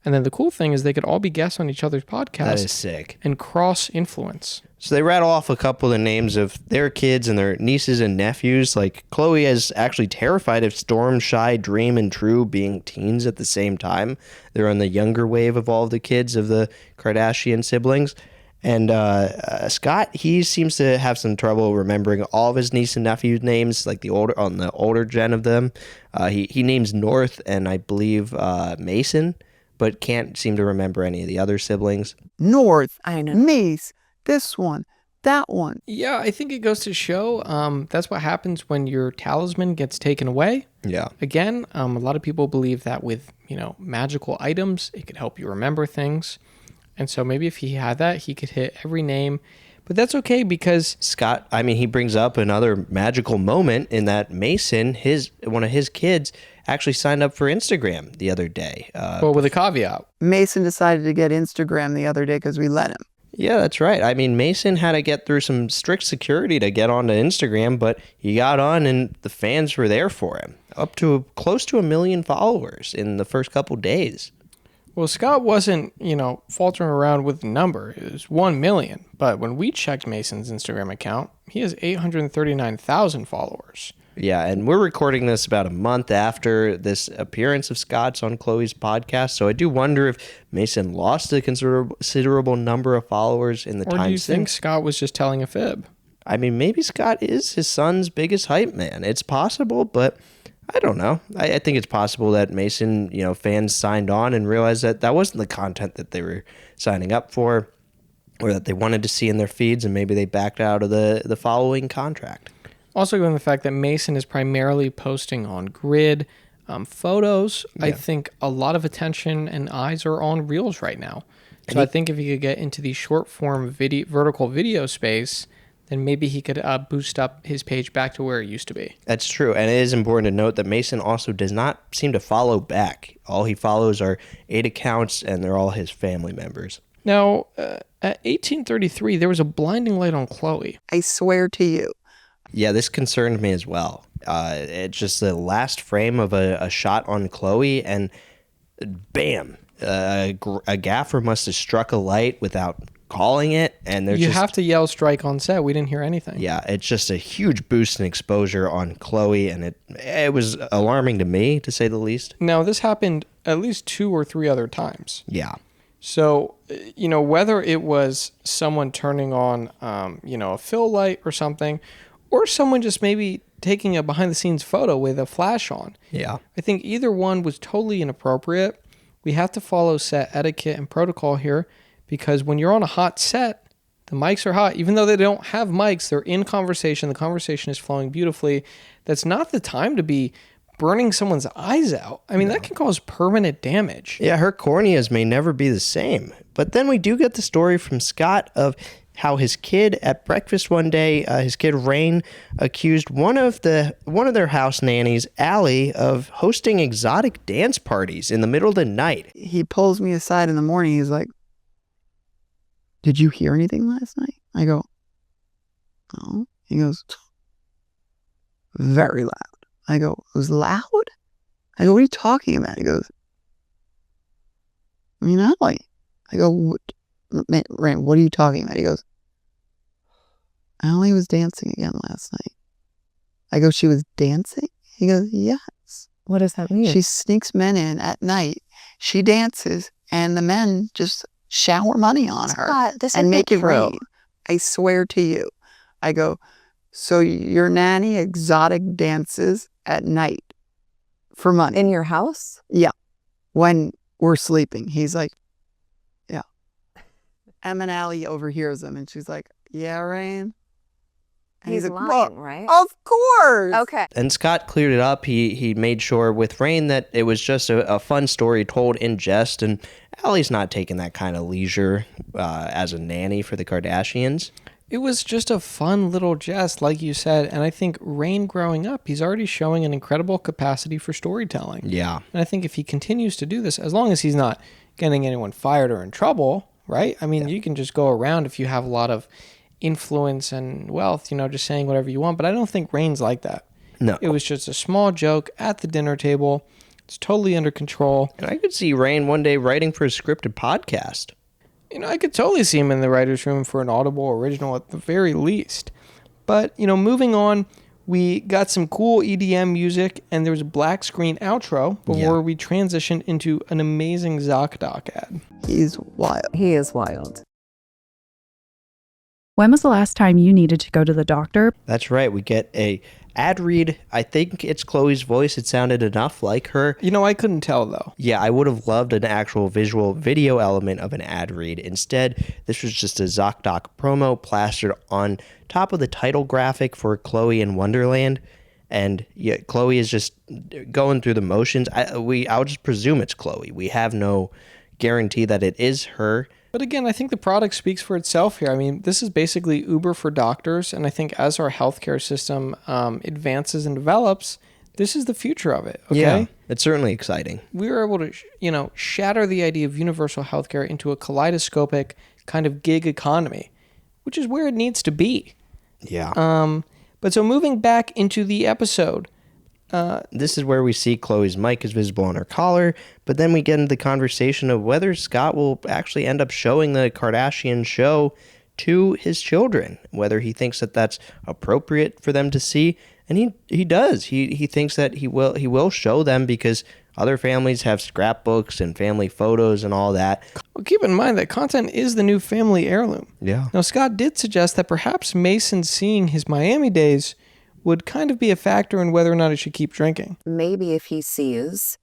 And then the cool thing is they could all be guests on each other's podcasts. That is sick. And cross influence. So they rattle off a couple of the names of their kids and their nieces and nephews. Like Khloé is actually terrified of Storm, Shy, Dream, and True being teens at the same time. They're on the younger wave of all the kids of the Kardashian siblings. And Scott, he seems to have some trouble remembering all of his niece and nephew's names, like the older gen of them. He names North and I believe Mason, but can't seem to remember any of the other siblings. North, I know. Mace, this one, that one. Yeah, I think it goes to show that's what happens when your talisman gets taken away. Yeah. Again, a lot of people believe that with, you know, magical items, it could help you remember things. And so maybe if he had that, he could hit every name. But that's okay because Scott, I mean, he brings up another magical moment in that Mason, one of his kids, actually signed up for Instagram the other day. well, with a caveat. Mason decided to get Instagram the other day because we let him. Yeah, that's right. I mean, Mason had to get through some strict security to get onto Instagram, but he got on and the fans were there for him. Up to close to 1 million followers in the first couple days. Well, Scott wasn't, you know, faltering around with the number. It was 1 million. But when we checked Mason's Instagram account, he has 839,000 followers. Yeah, and we're recording this about a month after this appearance of Scott's on Khloé's podcast, so I do wonder if Mason lost a considerable number of followers in the time since. Or do you think Scott was just telling a fib? I mean, maybe Scott is his son's biggest hype man. It's possible, but I don't know. I think it's possible that Mason, you know, fans signed on and realized that that wasn't the content that they were signing up for or that they wanted to see in their feeds, and maybe they backed out of the following contract. Also, given the fact that Mason is primarily posting on grid photos, yeah. I think a lot of attention and eyes are on Reels right now. So I think if he could get into the short form vertical video space, then maybe he could boost up his page back to where it used to be. That's true. And it is important to note that Mason also does not seem to follow back. All he follows are 8 accounts, and they're all his family members. Now, at 1833, there was a blinding light on Khloé. I swear to you. Yeah, this concerned me as well. It's just the last frame of a shot on Khloé, and bam, a gaffer must have struck a light without calling it, and you have to yell strike on set. We didn't hear anything. Yeah, it's just a huge boost in exposure on Khloé, and it was alarming to me, to say the least. Now, this happened at least 2 or 3 other times. Yeah. So, whether it was someone turning on, a fill light or something, or someone just maybe taking a behind the scenes photo with a flash on. Yeah. I think either one was totally inappropriate. We have to follow set etiquette and protocol here because when you're on a hot set, the mics are hot. Even though they don't have mics, they're in conversation. The conversation is flowing beautifully. That's not the time to be burning someone's eyes out. I mean, that can cause permanent damage. Yeah, her corneas may never be the same. But then we do get the story from Scott of how his kid at breakfast one day, his kid Rain, accused one of their house nannies, Allie, of hosting exotic dance parties in the middle of the night. He pulls me aside in the morning. He's like, "Did you hear anything last night?" I go, "No." He goes, "Very loud." I go, "It was loud?" I go, "What are you talking about?" He goes, "Allie." I go, "Rain, what are you talking about?" He goes, "Allie was dancing again last night." I go, "She was dancing?" He goes, "Yes." What does that mean? She sneaks men in at night. She dances, and the men just shower money on her Scott, this and isn't make it true. rain. I swear to you. I go, "So your nanny exotic dances at night for money?" In your house? Yeah. When we're sleeping. He's like, "Yeah." And Allie overhears him, and she's like, "Yeah, Rain?" And He's like, lying, "Well, right? of course." Okay. And Scott cleared it up. He made sure with Rain that it was just a fun story told in jest, and Allie's not taking that kind of leisure as a nanny for the Kardashians. It was just a fun little jest, like you said. And I think Rain growing up, he's already showing an incredible capacity for storytelling. Yeah. And I think if he continues to do this, as long as he's not getting anyone fired or in trouble, right? I mean, you can just go around if you have a lot of influence and wealth, just saying whatever you want. But I don't think Rain's like that. No. It was just a small joke at the dinner table. It's totally under control. And I could see Rain one day writing for a scripted podcast. I could totally see him in the writer's room for an Audible original at the very least. But, moving on, we got some cool EDM music, and there was a black screen outro before we transitioned into an amazing ZocDoc ad. He's wild. He is wild. When was the last time you needed to go to the doctor? That's right. We get a ad read. I think it's Khloé's voice. It sounded enough like her. I couldn't tell, though. Yeah, I would have loved an actual visual video element of an ad read. Instead, this was just a ZocDoc promo plastered on top of the title graphic for Khloé in Wonderland. And yeah, Khloé is just going through the motions. I'll just presume it's Khloé. We have no guarantee that it is her. But again, I think the product speaks for itself here. I mean, this is basically Uber for doctors. And I think as our healthcare system advances and develops, this is the future of it. Okay? Yeah, it's certainly exciting. We were able to, shatter the idea of universal healthcare into a kaleidoscopic kind of gig economy, which is where it needs to be. Yeah. But so moving back into the episode. This is where we see Khloé's mic is visible on her collar, but then we get into the conversation of whether Scott will actually end up showing the Kardashian show to his children, whether he thinks that that's appropriate for them to see, and he does. He thinks that he will show them because other families have scrapbooks and family photos and all that. Well, keep in mind that content is the new family heirloom. Yeah. Now, Scott did suggest that perhaps Mason seeing his Miami days would kind of be a factor in whether or not he should keep drinking. Maybe if he sees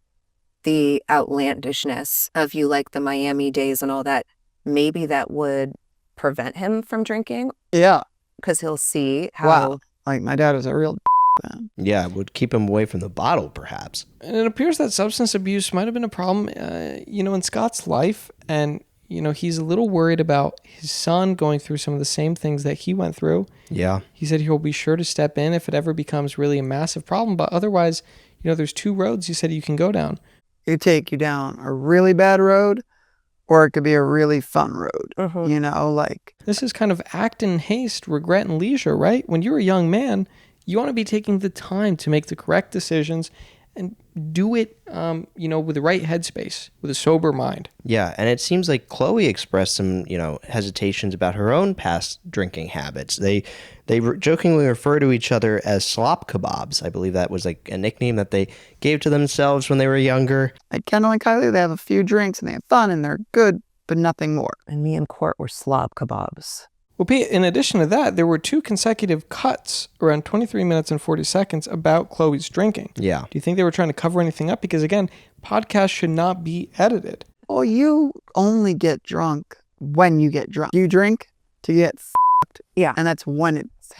the outlandishness of you like the Miami days and all that, maybe that would prevent him from drinking Yeah. because he'll see how... Wow. Like, my dad was a real then. Yeah, it would keep him away from the bottle, perhaps. And it appears that substance abuse might have been a problem, in Scott's life. And, he's a little worried about his son going through some of the same things that he went through. Yeah. He said he'll be sure to step in if it ever becomes really a massive problem. But otherwise, there's two roads he said you can go down. It could take you down a really bad road, or it could be a really fun road. Like... This is kind of act in haste, regret and leisure, right? When you're a young man, you want to be taking the time to make the correct decisions and do it, with the right headspace, with a sober mind. Yeah, and it seems like Khloé expressed some, hesitations about her own past drinking habits. They jokingly refer to each other as slop kebabs. I believe that was like a nickname that they gave to themselves when they were younger. Like Kendall and Kylie, they have a few drinks and they have fun and they're good but nothing more. And me and Court were slob kebabs. Well, Pete, in addition to that, there were 2 consecutive cuts around 23 minutes and 40 seconds about Khloé's drinking. Yeah. Do you think they were trying to cover anything up? Because again, podcasts should not be edited. Well, you only get drunk when you get drunk. You drink to get f***ed. Yeah. And that's when it's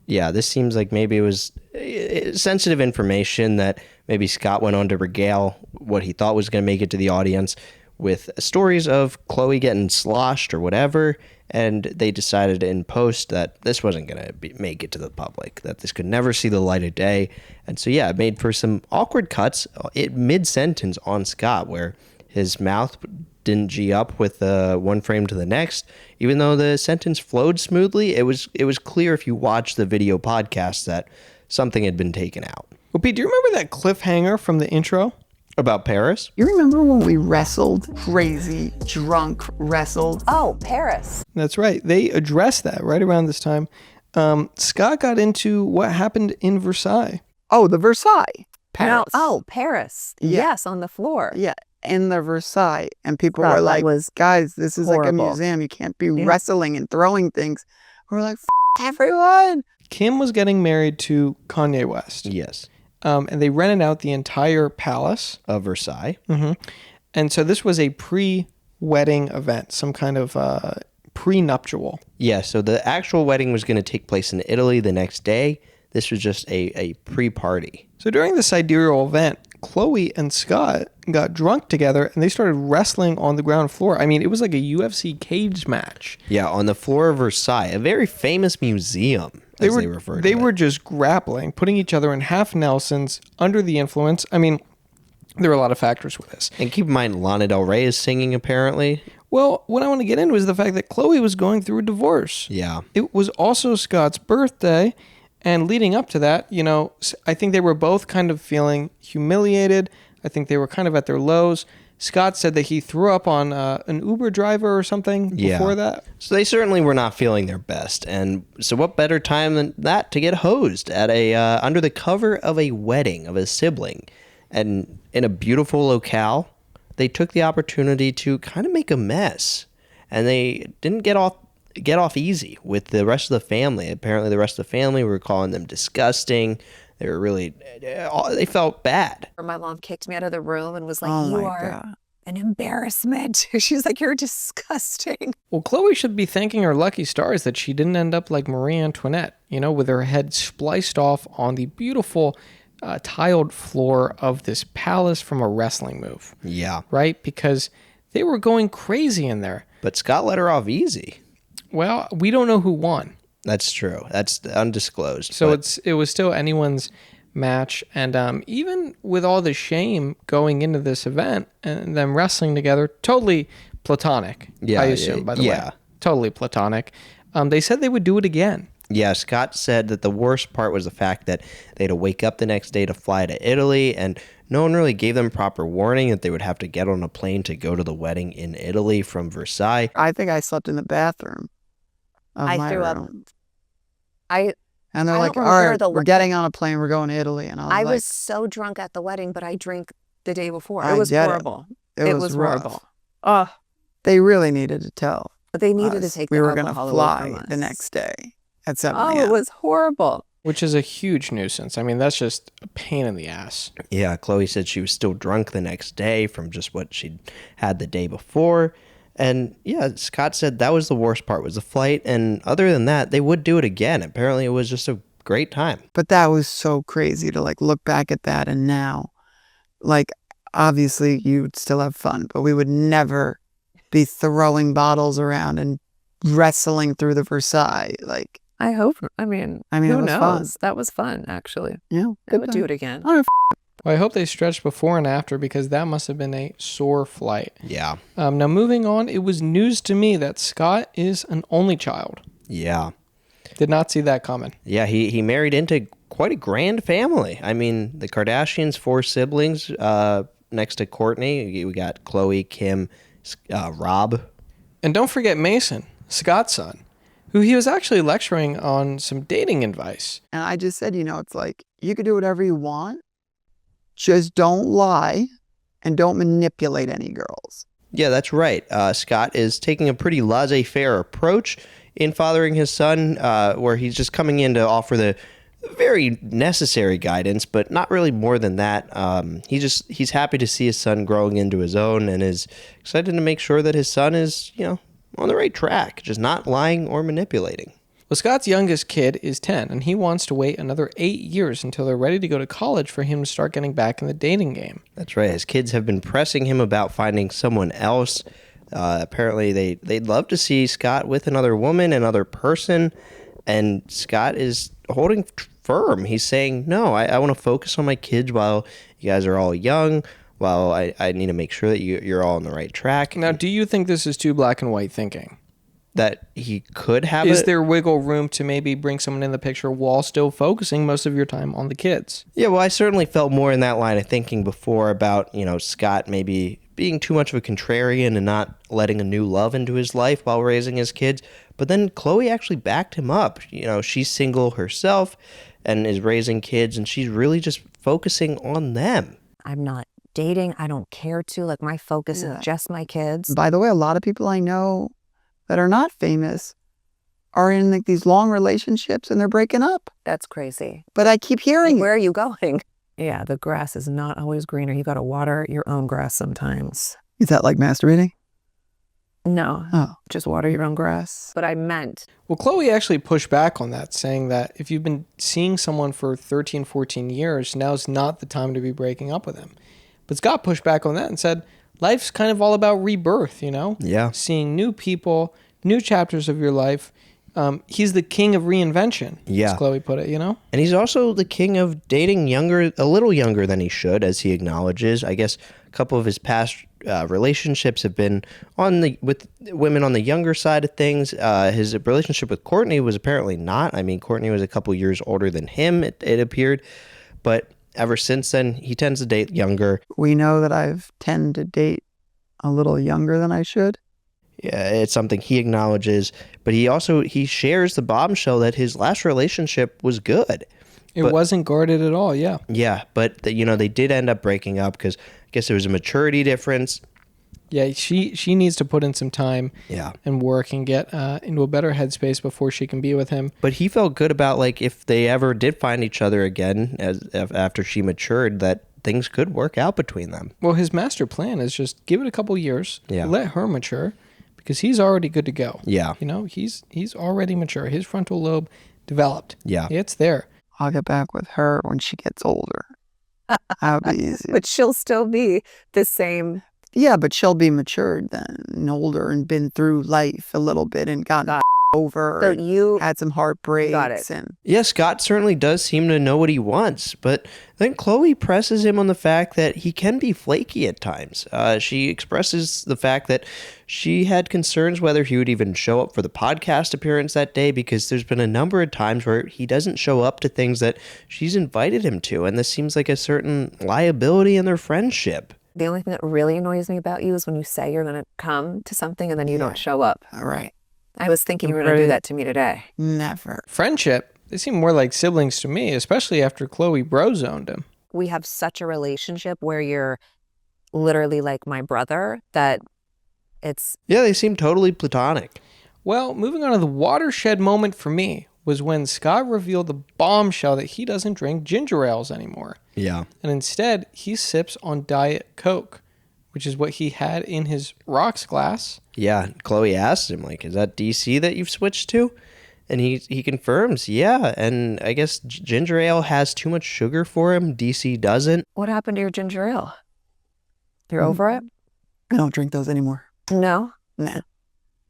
Yeah, this seems like maybe it was sensitive information that maybe Scott went on to regale what he thought was going to make it to the audience with stories of Khloé getting sloshed or whatever, and they decided in post that this wasn't going to make it to the public, that this could never see the light of day. And so, yeah, it made for some awkward cuts mid-sentence on Scott where his mouth didn't G up with one frame to the next. Even though the sentence flowed smoothly, it was clear if you watch the video podcast that something had been taken out. Well, Pete, do you remember that cliffhanger from the intro? About Paris? You remember when we wrestled? Crazy, drunk, wrestled. Oh, Paris. That's right. They addressed that right around this time. Scott got into what happened in Versailles. Oh, the Versailles. Paris. Paris. Yeah. Yes, on the floor. Yeah, in the Versailles. And people That were like, was guys, this is like a horrible. museum. You can't be wrestling and throwing things. We're like, everyone. Kim was getting married to Kanye West. Yes. And they rented out the entire palace. Of Versailles. Mm-hmm. And so this was a pre-wedding event, some kind of pre-nuptial. Yeah, so the actual wedding was going to take place in Italy the next day. This was just a pre-party. So during the sidereal event, Khloé and Scott got drunk together and they started wrestling on the ground floor. I mean, it was like a UFC cage match. Yeah, on the floor of Versailles, a very famous museum, they referred to it. were just grappling, putting each other in half Nelsons under the influence. I mean, there are a lot of factors with this. And keep in mind, Lana Del Rey is singing, apparently. Well, what I want to get into is the fact that Khloé was going through a divorce. Yeah. It was also Scott's birthday. And leading up to that, you know, I think they were both kind of feeling humiliated. I think they were kind of at their lows. Scott said that he threw up on an Uber driver or something before that. So they certainly were not feeling their best. And so what better time than that to get hosed at under the cover of a wedding of a sibling. And in a beautiful locale, they took the opportunity to kind of make a mess. And they didn't get off easy with the rest of the family. Apparently the rest of the family were calling them disgusting. They were really, they felt bad. My mom kicked me out of the room and was like, Oh you my are God. an embarrassment. She was like, you're disgusting. Well, Khloé should be thanking her lucky stars that she didn't end up like Marie Antoinette, you know, with her head spliced off on the beautiful tiled floor of this palace from a wrestling move. Yeah. Right? Because they were going crazy in there. But Scott let her off easy. Well, we don't know who won. That's true. That's undisclosed. So but it was still anyone's match. And even with all the shame going into this event and them wrestling together, totally platonic, Yeah, I assume, by the way. yeah. Totally platonic. They said they would do it again. Yeah, Scott said that the worst part was the fact that they had to wake up the next day to fly to Italy, and no one really gave them proper warning that they would have to get on a plane to go to the wedding in Italy from Versailles. I think I slept in the bathroom of I my threw up. room. I And they're I like, don't all remember right, the we're getting on a plane. We're going to Italy. And I I was was so drunk at the wedding, but I drank the day before. I It was get it. horrible. like, it was rough. horrible. Oh, They really needed to tell but they needed to us take we the were going to alcohol away fly from the us. next day at 7 Oh, a.m. it was horrible. Which is a huge nuisance. I mean, that's just a pain in the ass. Yeah, Khloé said she was still drunk the next day from just what she'd had the day before. And yeah, Scott said that was the worst part, was the flight. And other than that, they would do it again. Apparently it was just a great time. But that was so crazy to like look back at that. And now, like, obviously you'd still have fun, but we would never be throwing bottles around and wrestling through the Versailles. Like, I hope. I mean, it who was knows? fun. That was fun, actually. Yeah, I would do it again. I don't Well, I hope they stretched before and after because that must have been a sore flight. Yeah. Now, moving on, it was news to me that Scott is an only child. Yeah. Did not see that coming. Yeah, he married into quite a grand family. I mean, the Kardashians, 4 siblings, next to Kourtney. We got Khloé, Kim, Rob. And don't forget Mason, Scott's son, who he was actually lecturing on some dating advice. And I just said, it's like, you could do whatever you want. Just don't lie and don't manipulate any girls. Yeah, that's right. Scott is taking a pretty laissez-faire approach in fathering his son, where he's just coming in to offer the very necessary guidance, but not really more than that. He's happy to see his son growing into his own and is excited to make sure that his son is, on the right track, just not lying or manipulating. Well, Scott's youngest kid is 10, and he wants to wait another 8 years until they're ready to go to college for him to start getting back in the dating game. That's right. His kids have been pressing him about finding someone else. Apparently, they'd love to see Scott with another woman, another person, and Scott is holding firm. He's saying, no, I want to focus on my kids while you guys are all young, while I need to make sure that you're all on the right track. Now, do you think this is too black and white thinking? That he could have Is there wiggle room to maybe bring someone in the picture while still focusing most of your time on the kids? Yeah, well, I certainly felt more in that line of thinking before about, Scott maybe being too much of a contrarian and not letting a new love into his life while raising his kids. But then Khloé actually backed him up. She's single herself and is raising kids, and she's really just focusing on them. I'm not dating. I don't care to. Like, my focus is just my kids. By the way, a lot of people I know that are not famous are in like these long relationships and they're breaking up. That's crazy. But I keep hearing Where are you going? Yeah, the grass is not always greener. You got to water your own grass sometimes. Is that like masturbating? No. Oh. Just water your own grass. But I meant. Well, Khloé actually pushed back on that, saying that if you've been seeing someone for 13, 14 years, now's not the time to be breaking up with him. But Scott pushed back on that and said, life's kind of all about rebirth, Yeah. Seeing new people, new chapters of your life. He's the king of reinvention, Yeah. as Khloé put it, And he's also the king of dating a little younger than he should, as he acknowledges. I guess a couple of his past relationships have been with women on the younger side of things. His relationship with Kourtney was apparently not. I mean, Kourtney was a couple years older than him, it appeared. But ever since then, he tends to date younger. We know that I've tend to date a little younger than I should. Yeah, it's something he acknowledges, but he shares the bombshell that his last relationship was good. It wasn't guarded at all, yeah. Yeah, but they did end up breaking up because I guess there was a maturity difference. Yeah, she needs to put in some time and work and get into a better headspace before she can be with him. But he felt good about if they ever did find each other again after she matured, that things could work out between them. Well, his master plan is just give it a couple years, let her mature, because he's already good to go. Yeah. He's already mature. His frontal lobe developed. Yeah. It's there. I'll get back with her when she gets older. That'll be easy. But she'll still be the same. Yeah, but she'll be matured then and older and been through life a little bit and gotten over. So you had some heartbreaks. Got it. And Yeah, Scott certainly does seem to know what he wants, but then Khloé presses him on the fact that he can be flaky at times. She expresses the fact that she had concerns whether he would even show up for the podcast appearance that day because there's been a number of times where he doesn't show up to things that she's invited him to, and this seems like a certain liability in their friendship. The only thing that really annoys me about you is when you say you're going to come to something and then you don't show up. all right. I was thinking you were going to do that to me today. Never. Friendship, they seem more like siblings to me, especially after Khloé bro-zoned him. We have such a relationship where you're literally like my brother that it's... Yeah, they seem totally platonic. Well, moving on to the watershed moment for me was when Scott revealed the bombshell that he doesn't drink ginger ales anymore. Yeah. And instead, he sips on Diet Coke, which is what he had in his rocks glass. Yeah, Khloé asked him, is that DC that you've switched to? And he confirms, yeah, and I guess ginger ale has too much sugar for him. DC doesn't. What happened to your ginger ale? You're over it? I don't drink those anymore. No? Nah.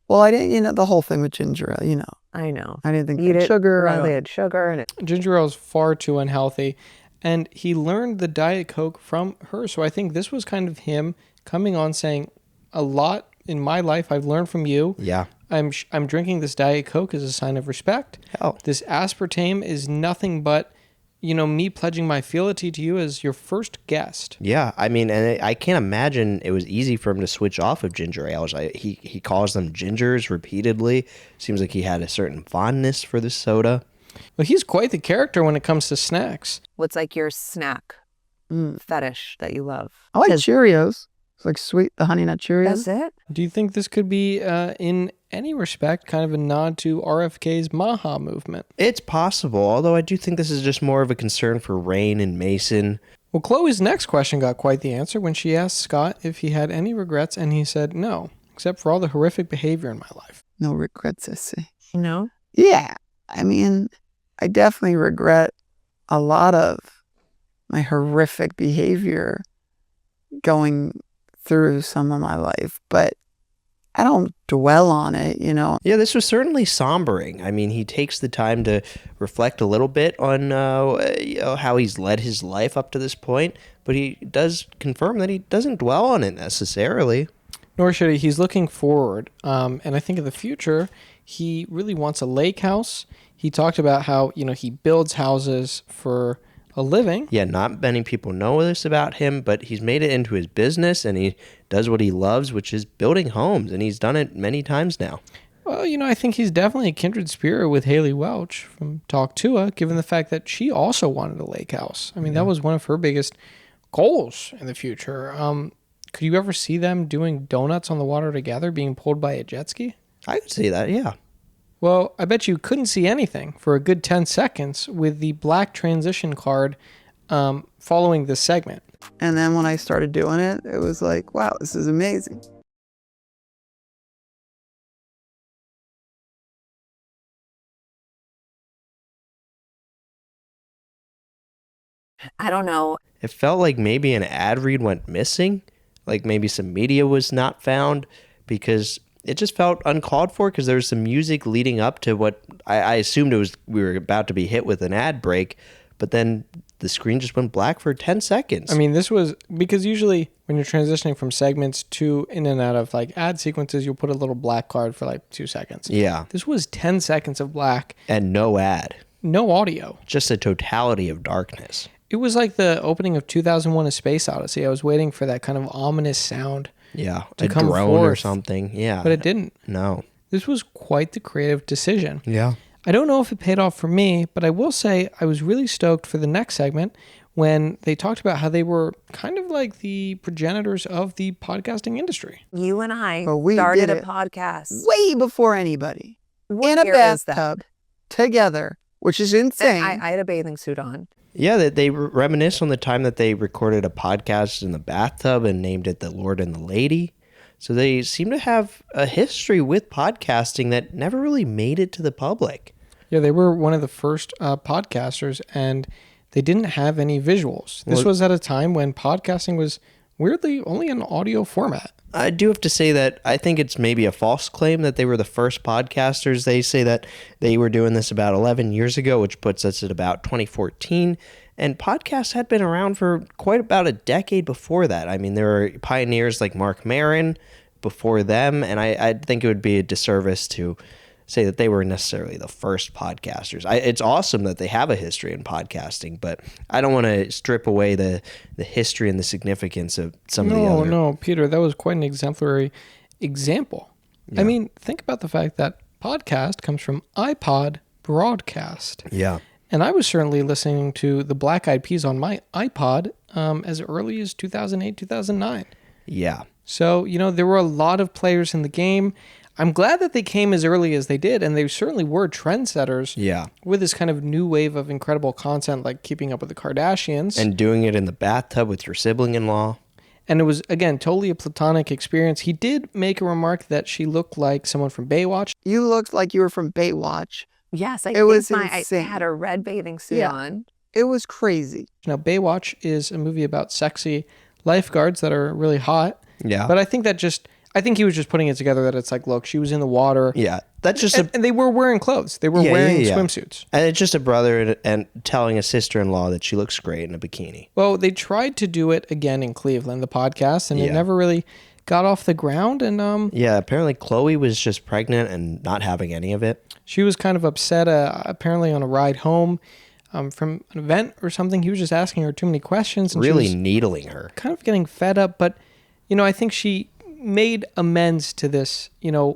Well, I didn't, the whole thing with ginger ale, I know. I didn't think You it had did sugar. I They don't- had sugar and it... Ginger ale is far too unhealthy. And he learned the Diet Coke from her. So I think this was kind of him coming on saying, a lot in my life I've learned from you. Yeah. I'm drinking this Diet Coke as a sign of respect. Hell. This aspartame is nothing but, me pledging my fealty to you as your first guest. Yeah, I mean, and I can't imagine it was easy for him to switch off of ginger ales. He calls them gingers repeatedly. Seems like he had a certain fondness for the soda. Well, he's quite the character when it comes to snacks. What's like your snack fetish that you love? I like Cheerios. It's like sweet, the Honey Nut Cheerios. That's it? Do you think this could be, in any respect, kind of a nod to RFK's Maha movement? It's possible, although I do think this is just more of a concern for Rain and Mason. Well, Khloé's next question got quite the answer when she asked Scott if he had any regrets, and he said no, except for all the horrific behavior in my life. No regrets, I see. No? Yeah. I mean, I definitely regret a lot of my horrific behavior going through some of my life, but I don't dwell on it, you know. Yeah, this was certainly sombering. I mean, he takes the time to reflect a little bit on how he's led his life up to this point, but he does confirm that he doesn't dwell on it necessarily. Nor should he. He's looking forward, and I think in the future, he really wants a lake house. He talked about how, he builds houses for a living. Yeah, not many people know this about him, but he's made it into his business, and he does what he loves, which is building homes, and he's done it many times now. Well, I think he's definitely a kindred spirit with Haliey Welch from Talk Tuah, given the fact that she also wanted a lake house. I mean, that was one of her biggest goals in the future. Could you ever see them doing donuts on the water together, being pulled by a jet ski? I could see that, yeah. Well, I bet you couldn't see anything for a good 10 seconds with the black transition card following this segment. And then when I started doing it, it was like, wow, this is amazing. I don't know. It felt like maybe an ad read went missing, like maybe some media was not found, because it just felt uncalled for, because there was some music leading up to what I assumed we were about to be hit with an ad break, but then the screen just went black for 10 seconds. I mean, this was because usually when you're transitioning from segments to in and out of like ad sequences, you'll put a little black card for like 2 seconds. Yeah. This was 10 seconds of black. And no ad. No audio. Just a totality of darkness. It was like the opening of 2001: A Space Odyssey. I was waiting for that kind of ominous sound. Yeah, to a come drone forth, or something. Yeah. But it didn't. No. This was quite the creative decision. Yeah. I don't know if it paid off for me, but I will say I was really stoked for the next segment when they talked about how they were kind of like the progenitors of the podcasting industry. You and I But we started did a it podcast. way before anybody. What in a year is that? bathtub together, which is insane. I had a bathing suit on. Yeah, they reminisce on the time that they recorded a podcast in the bathtub and named it The Lord and the Lady. So they seem to have a history with podcasting that never really made it to the public. Yeah, they were one of the first podcasters, and they didn't have any visuals. This was at a time when podcasting was weirdly only an audio format. I do have to say that I think it's maybe a false claim that they were the first podcasters. They say that they were doing this about 11 years ago, which puts us at about 2014. And podcasts had been around for quite about a decade before that. I mean, there were pioneers like Mark Maron before them, and I think it would be a disservice to say that they were necessarily the first podcasters. It's awesome that they have a history in podcasting, but I don't want to strip away the history and the significance of some of the other. No, Peter, that was quite an exemplary example. Yeah. I mean, think about the fact that podcast comes from iPod broadcast. Yeah. And I was certainly listening to the Black Eyed Peas on my iPod as early as 2008, 2009. Yeah. So, there were a lot of players in the game. I'm glad that they came as early as they did, and they certainly were trendsetters with this kind of new wave of incredible content like Keeping Up with the Kardashians. And doing it in the bathtub with your sibling-in-law. And it was, again, totally a platonic experience. He did make a remark that she looked like someone from Baywatch. You looked like you were from Baywatch. Yes, It was I insane. had a red bathing suit on. It was crazy. Now, Baywatch is a movie about sexy lifeguards that are really hot. Yeah. But I think he was just putting it together that it's like, look, she was in the water. Yeah. That's just and they were wearing clothes. They were wearing swimsuits. And it's just a brother and telling a sister-in-law that she looks great in a bikini. Well, they tried to do it again in Cleveland, the podcast, and it never really got off the ground. And yeah, apparently Khloé was just pregnant and not having any of it. She was kind of upset, apparently on a ride home from an event or something. He was just asking her too many questions. And really she was needling her. kind of getting fed up. But, I think she made amends to this,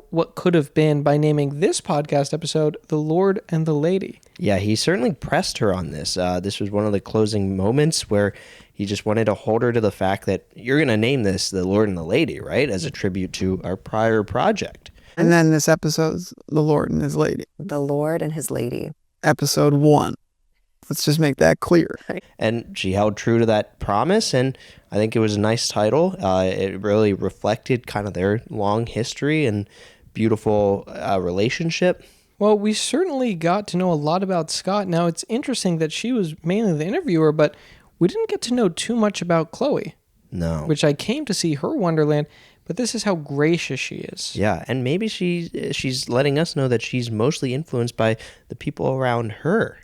what could have been by naming this podcast episode The Lord and the Lady. Yeah, he certainly pressed her on this. This was one of the closing moments where he just wanted to hold her to the fact that you're going to name this The Lord and the Lady, right? As a tribute to our prior project. And then this episode's The Lord and His Lady. The Lord and His Lady. Episode 1. Let's just make that clear. And she held true to that promise, and I think it was a nice title. It really reflected kind of their long history and beautiful relationship. Well, we certainly got to know a lot about Scott. Now, it's interesting that she was mainly the interviewer, but we didn't get to know too much about Khloé. No. Which I came to see her Wonderland, but this is how gracious she is. Yeah, and maybe she's letting us know that she's mostly influenced by the people around her.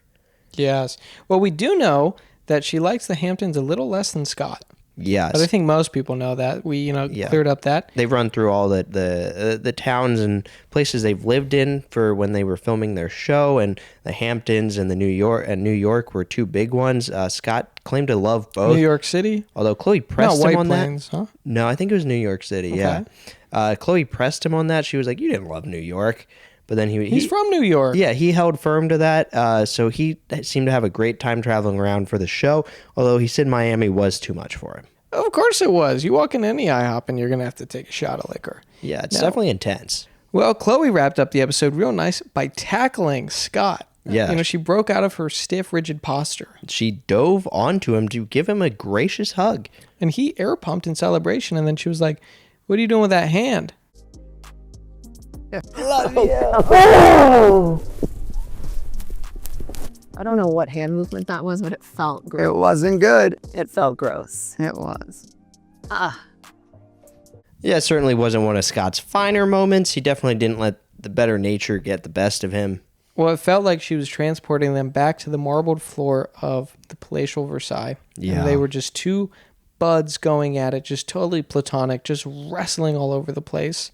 Yes. Well, we do know that she likes the Hamptons a little less than Scott. Yes. But I think most people know that. We, cleared up that. They've run through all the towns and places they've lived in for when they were filming their show, and the Hamptons and New York were two big ones. Scott claimed to love both. New York City? Although Khloé pressed him on Plains, that. Huh? No, I think it was New York City, yeah. Khloé pressed him on that. She was like, you didn't love New York. But then he's from New York. Yeah, he held firm to that. So he seemed to have a great time traveling around for the show, although he said Miami was too much for him. Of course it was. You walk in any IHOP and you're going to have to take a shot of liquor. Yeah, it's definitely intense. Well, Khloé wrapped up the episode real nice by tackling Scott. Yeah. She broke out of her stiff, rigid posture. She dove onto him to give him a gracious hug. And he air pumped in celebration, and then she was like, what are you doing with that hand? Love you. Oh! I don't know what hand movement that was, but it felt gross. It wasn't good. It felt gross. It was. Yeah, it certainly wasn't one of Scott's finer moments. He definitely didn't let the better nature get the best of him. Well, it felt like she was transporting them back to the marbled floor of the palatial Versailles. Yeah. And they were just two buds going at it, just totally platonic, just wrestling all over the place.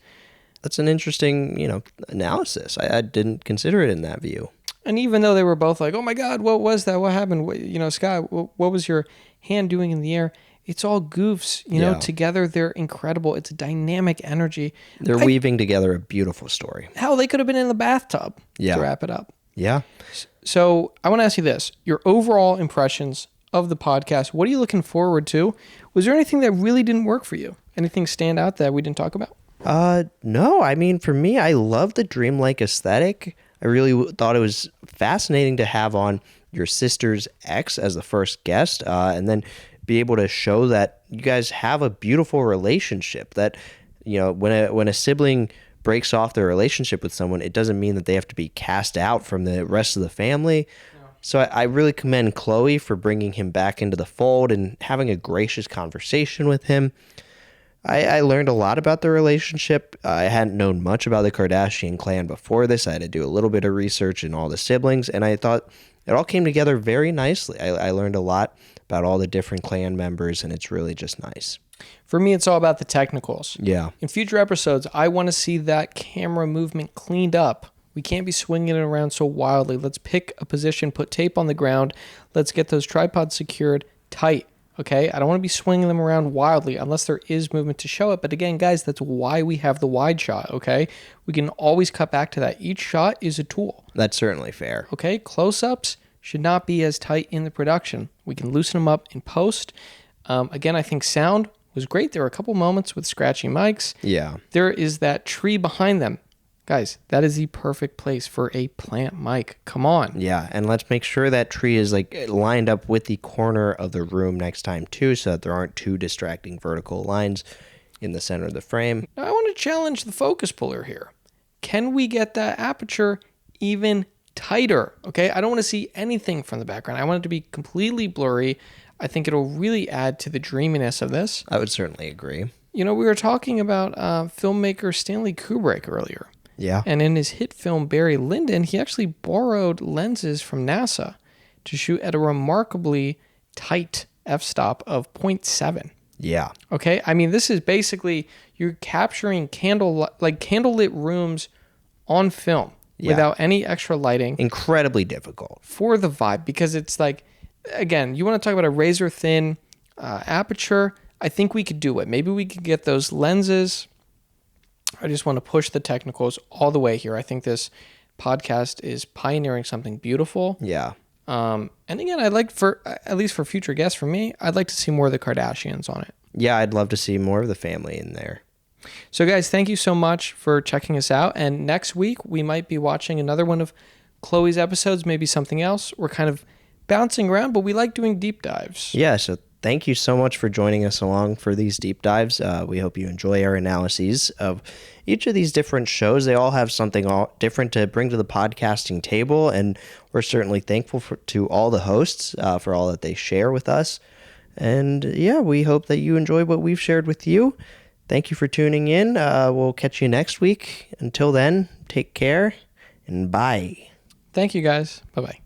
That's an interesting, analysis. I didn't consider it in that view. And even though they were both like, oh my God, what was that? What happened? Scott, what was your hand doing in the air? It's all goofs, together they're incredible. It's a dynamic energy. They're weaving together a beautiful story. Hell, they could have been in the bathtub to wrap it up. Yeah. So I want to ask you this, your overall impressions of the podcast, what are you looking forward to? Was there anything that really didn't work for you? Anything stand out that we didn't talk about? No. I mean, for me, I love the dreamlike aesthetic. I really thought it was fascinating to have on your sister's ex as the first guest, and then be able to show that you guys have a beautiful relationship. That, when a sibling breaks off their relationship with someone, it doesn't mean that they have to be cast out from the rest of the family. No. So I really commend Khloé for bringing him back into the fold and having a gracious conversation with him. I learned a lot about the relationship. I hadn't known much about the Kardashian clan before this. I had to do a little bit of research in all the siblings, and I thought it all came together very nicely. I learned a lot about all the different clan members, and it's really just nice. For me, it's all about the technicals. Yeah. In future episodes, I want to see that camera movement cleaned up. We can't be swinging it around so wildly. Let's pick a position, put tape on the ground. Let's get those tripods secured tight. Okay, I don't want to be swinging them around wildly unless there is movement to show it. But again, guys, that's why we have the wide shot, okay? We can always cut back to that. Each shot is a tool. That's certainly fair. Okay, close-ups should not be as tight in the production. We can loosen them up in post. Again, I think sound was great. There were a couple moments with scratchy mics. Yeah. There is that tree behind them. Guys, that is the perfect place for a plant mic. Come on. Yeah, and let's make sure that tree is lined up with the corner of the room next time too, so that there aren't two distracting vertical lines in the center of the frame. Now, I want to challenge the focus puller here. Can we get that aperture even tighter? Okay, I don't want to see anything from the background. I want it to be completely blurry. I think it'll really add to the dreaminess of this. I would certainly agree. We were talking about filmmaker Stanley Kubrick earlier. Yeah. And in his hit film Barry Lyndon, he actually borrowed lenses from NASA to shoot at a remarkably tight f-stop of 0.7. Yeah. Okay? I mean, this is basically, you're capturing candlelit rooms on film without any extra lighting. Incredibly difficult. For the vibe, because it's like, again, you want to talk about a razor thin aperture, I think we could do it. Maybe we could get those lenses. I just want to push the technicals all the way here. I think this podcast is pioneering something beautiful. Yeah. And again, I'd like at least for future guests, for me, I'd like to see more of the Kardashians on it. Yeah, I'd love to see more of the family in there. So guys, thank you so much for checking us out. And next week, we might be watching another one of Khloé's episodes, maybe something else. We're kind of bouncing around, but we like doing deep dives. Yeah, so thank you so much for joining us along for these deep dives. We hope you enjoy our analyses of each of these different shows. They all have something different to bring to the podcasting table, and we're certainly thankful to all the hosts for all that they share with us. And yeah, we hope that you enjoy what we've shared with you. Thank you for tuning in. We'll catch you next week. Until then, take care and bye. Thank you, guys. Bye-bye.